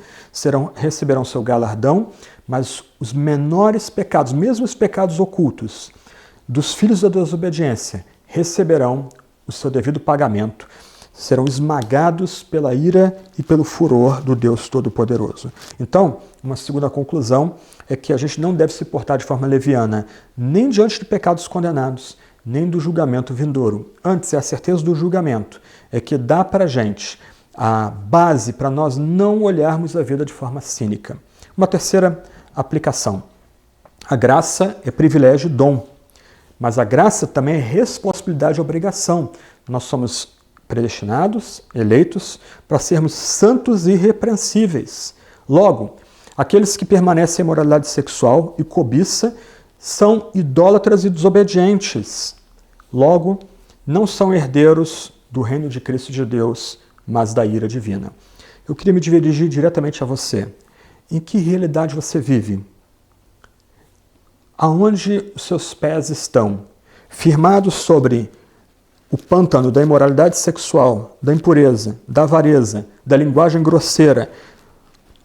Speaker 4: receberão seu galardão, mas os menores pecados, mesmo os pecados ocultos, dos filhos da desobediência, receberão o seu devido pagamento, serão esmagados pela ira e pelo furor do Deus Todo-Poderoso. Então, uma segunda conclusão é que a gente não deve se portar de forma leviana, nem diante de pecados condenados, nem do julgamento vindouro. Antes, é a certeza do julgamento, é que dá para a gente a base para nós não olharmos a vida de forma cínica. Uma terceira aplicação. A graça é privilégio e dom, mas a graça também é responsabilidade e obrigação. Nós somos predestinados, eleitos, para sermos santos e irrepreensíveis. Logo, aqueles que permanecem em moralidade sexual e cobiça são idólatras e desobedientes. Logo, não são herdeiros do reino de Cristo de Deus, mas da ira divina. Eu queria me dirigir diretamente a você. Em que realidade você vive? Aonde os seus pés estão? Firmados sobre o pântano da imoralidade sexual, da impureza, da avareza, da linguagem grosseira,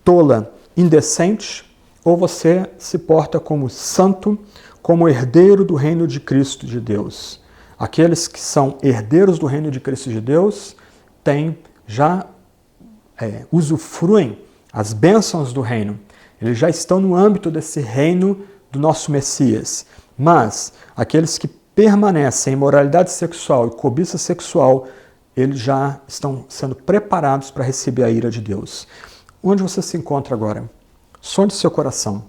Speaker 4: tola, indecente? Ou você se porta como santo, como herdeiro do reino de Cristo de Deus? Aqueles que são herdeiros do reino de Cristo de Deus usufruem as bênçãos do reino. Eles já estão no âmbito desse reino do nosso Messias. Mas aqueles que permanecem em moralidade sexual e cobiça sexual, eles já estão sendo preparados para receber a ira de Deus. Onde você se encontra agora? Sonde seu coração.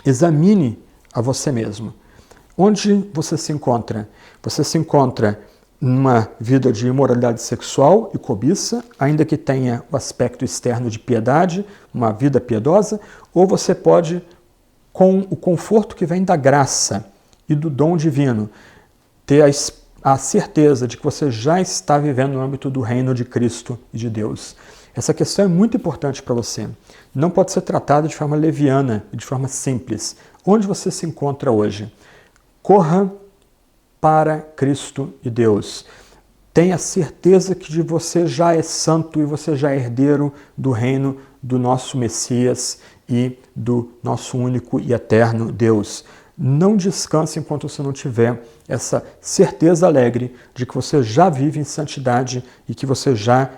Speaker 4: Examine a você mesmo. Onde você se encontra? Você se encontra numa vida de imoralidade sexual e cobiça, ainda que tenha o aspecto externo de piedade, uma vida piedosa, ou você pode, com o conforto que vem da graça e do dom divino, ter a certeza de que você já está vivendo no âmbito do reino de Cristo e de Deus. Essa questão é muito importante para você. Não pode ser tratada de forma leviana e de forma simples. Onde você se encontra hoje? Corra para Cristo e Deus. Tenha certeza que você já é santo e você já é herdeiro do reino do nosso Messias e do nosso único e eterno Deus. Não descanse enquanto você não tiver essa certeza alegre de que você já vive em santidade e que você já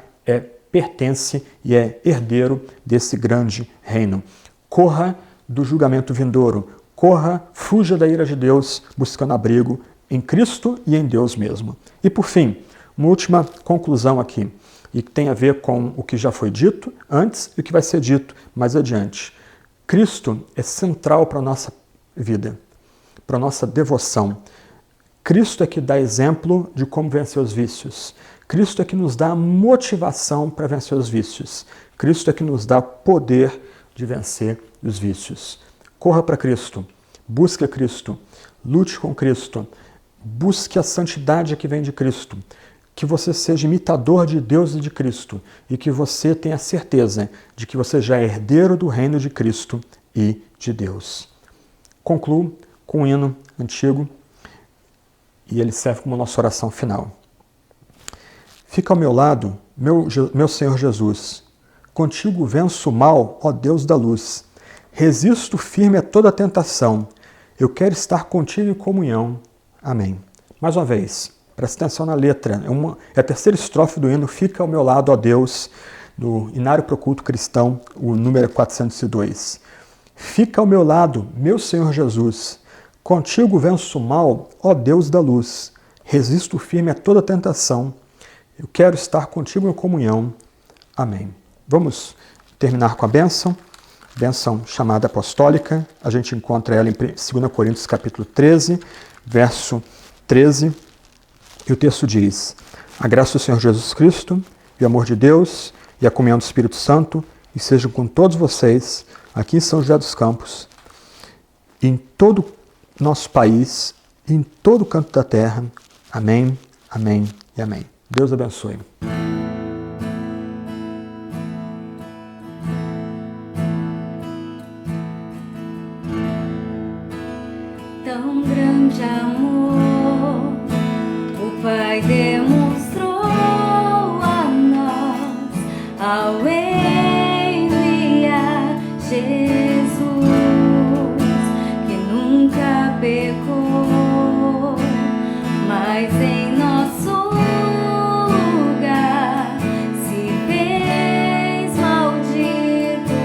Speaker 4: pertence e é herdeiro desse grande reino. Corra do julgamento vindouro. Corra, fuja da ira de Deus, buscando abrigo em Cristo e em Deus mesmo. E por fim, uma última conclusão aqui, e que tem a ver com o que já foi dito antes e o que vai ser dito mais adiante. Cristo é central para a nossa vida, para a nossa devoção. Cristo é que dá exemplo de como vencer os vícios. Cristo é que nos dá motivação para vencer os vícios. Cristo é que nos dá poder de vencer os vícios. Corra para Cristo, busque a Cristo, lute com Cristo, busque a santidade que vem de Cristo, que você seja imitador de Deus e de Cristo e que você tenha certeza de que você já é herdeiro do reino de Cristo e de Deus. Concluo com um hino antigo e ele serve como nossa oração final. Fica ao meu lado, meu Senhor Jesus, contigo venço o mal, ó Deus da luz, resisto firme a toda tentação, eu quero estar contigo em comunhão. Amém. Mais uma vez, presta atenção na letra. É a terceira estrofe do hino Fica ao meu lado, ó Deus, do Inário pro Culto Cristão, o número 402. Fica ao meu lado, meu Senhor Jesus. Contigo venço o mal, ó Deus da luz. Resisto firme a toda tentação. Eu quero estar contigo em comunhão. Amém. Vamos terminar com a bênção. Bênção chamada apostólica. A gente encontra ela em 2 Coríntios capítulo 13, verso 13, e o texto diz: a graça do Senhor Jesus Cristo, e o amor de Deus, e a comunhão do Espírito Santo, e sejam com todos vocês, aqui em São José dos Campos, em todo o nosso país, e em todo o canto da terra. Amém, amém e amém. Deus abençoe.
Speaker 2: Tão grande amor o Pai demonstrou a nós ao enviar Jesus, que nunca pecou, mas em nosso lugar se fez maldito.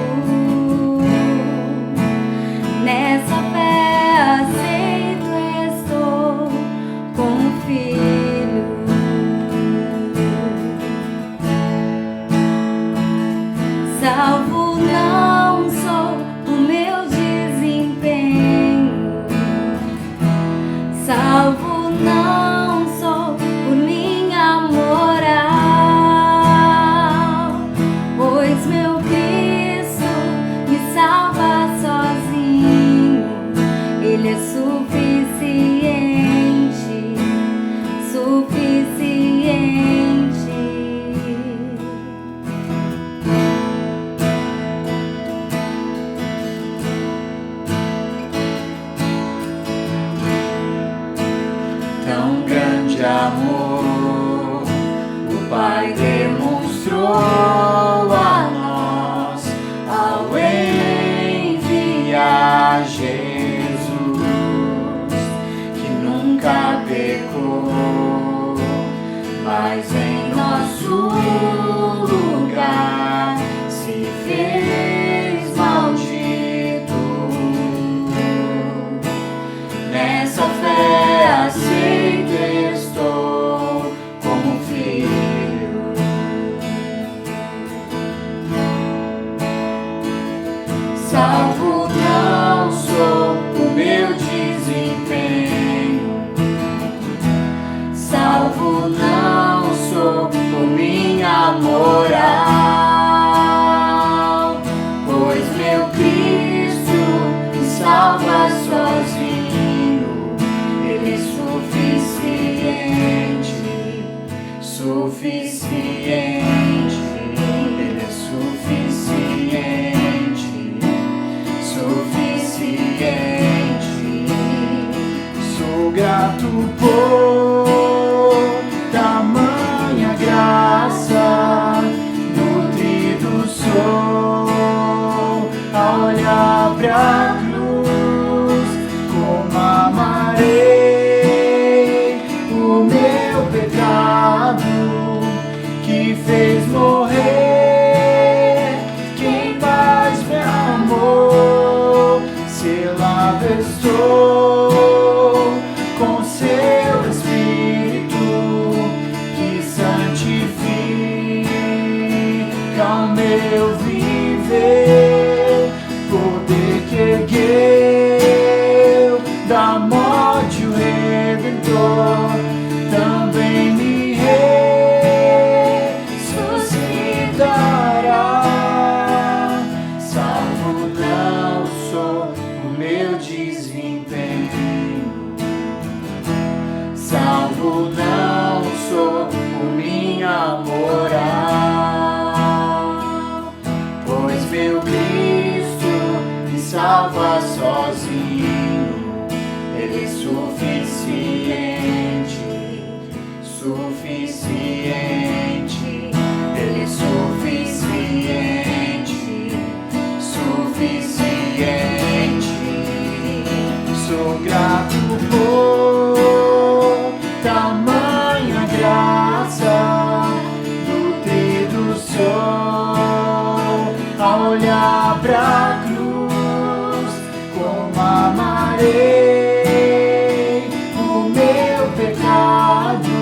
Speaker 2: Nessa fé aceito estou como filho. Salvo não sou o meu desempenho, salvo não sou por minha moral, pois meu Cristo me salva sozinho. Ele é suficiente, suficiente.
Speaker 1: Tão grande amor o Pai demonstrou a nós ao enviar Jesus, que nunca pecou, mas em nosso lugar se fez maldito. Nessa fé aceito estou como filho. Salvo não sou o meu desempenho, salvo salvo não sou por minha moral, pois meu Cristo me salva sozinho, Ele é suficiente, suficiente, Ele é suficiente, suficiente. Sou grato por tamanha graça, nutrido sou a olhar pra cruz, como amarei o meu pecado, que fez morrer quem mais me amou. Selado estou com seu Espírito, que santifica o meu viver, poder que ergueu da morte o Redentor, também me ressuscitará. Salvo não sou o meu desempenho, salvo não sou por minha moral, pois meu Cristo me salva sozinho, Ele é suficiente, suficiente, Ele é suficiente, suficiente. Sou grato por tamanha graça, nutrido sou a olhar pra cruz, como amarei o meu pecado,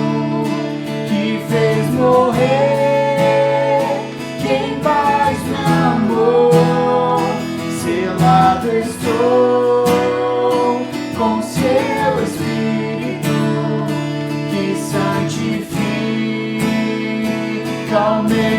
Speaker 1: que fez morrer quem mais me amou. Selado estou com seu Espírito, que santifica o meu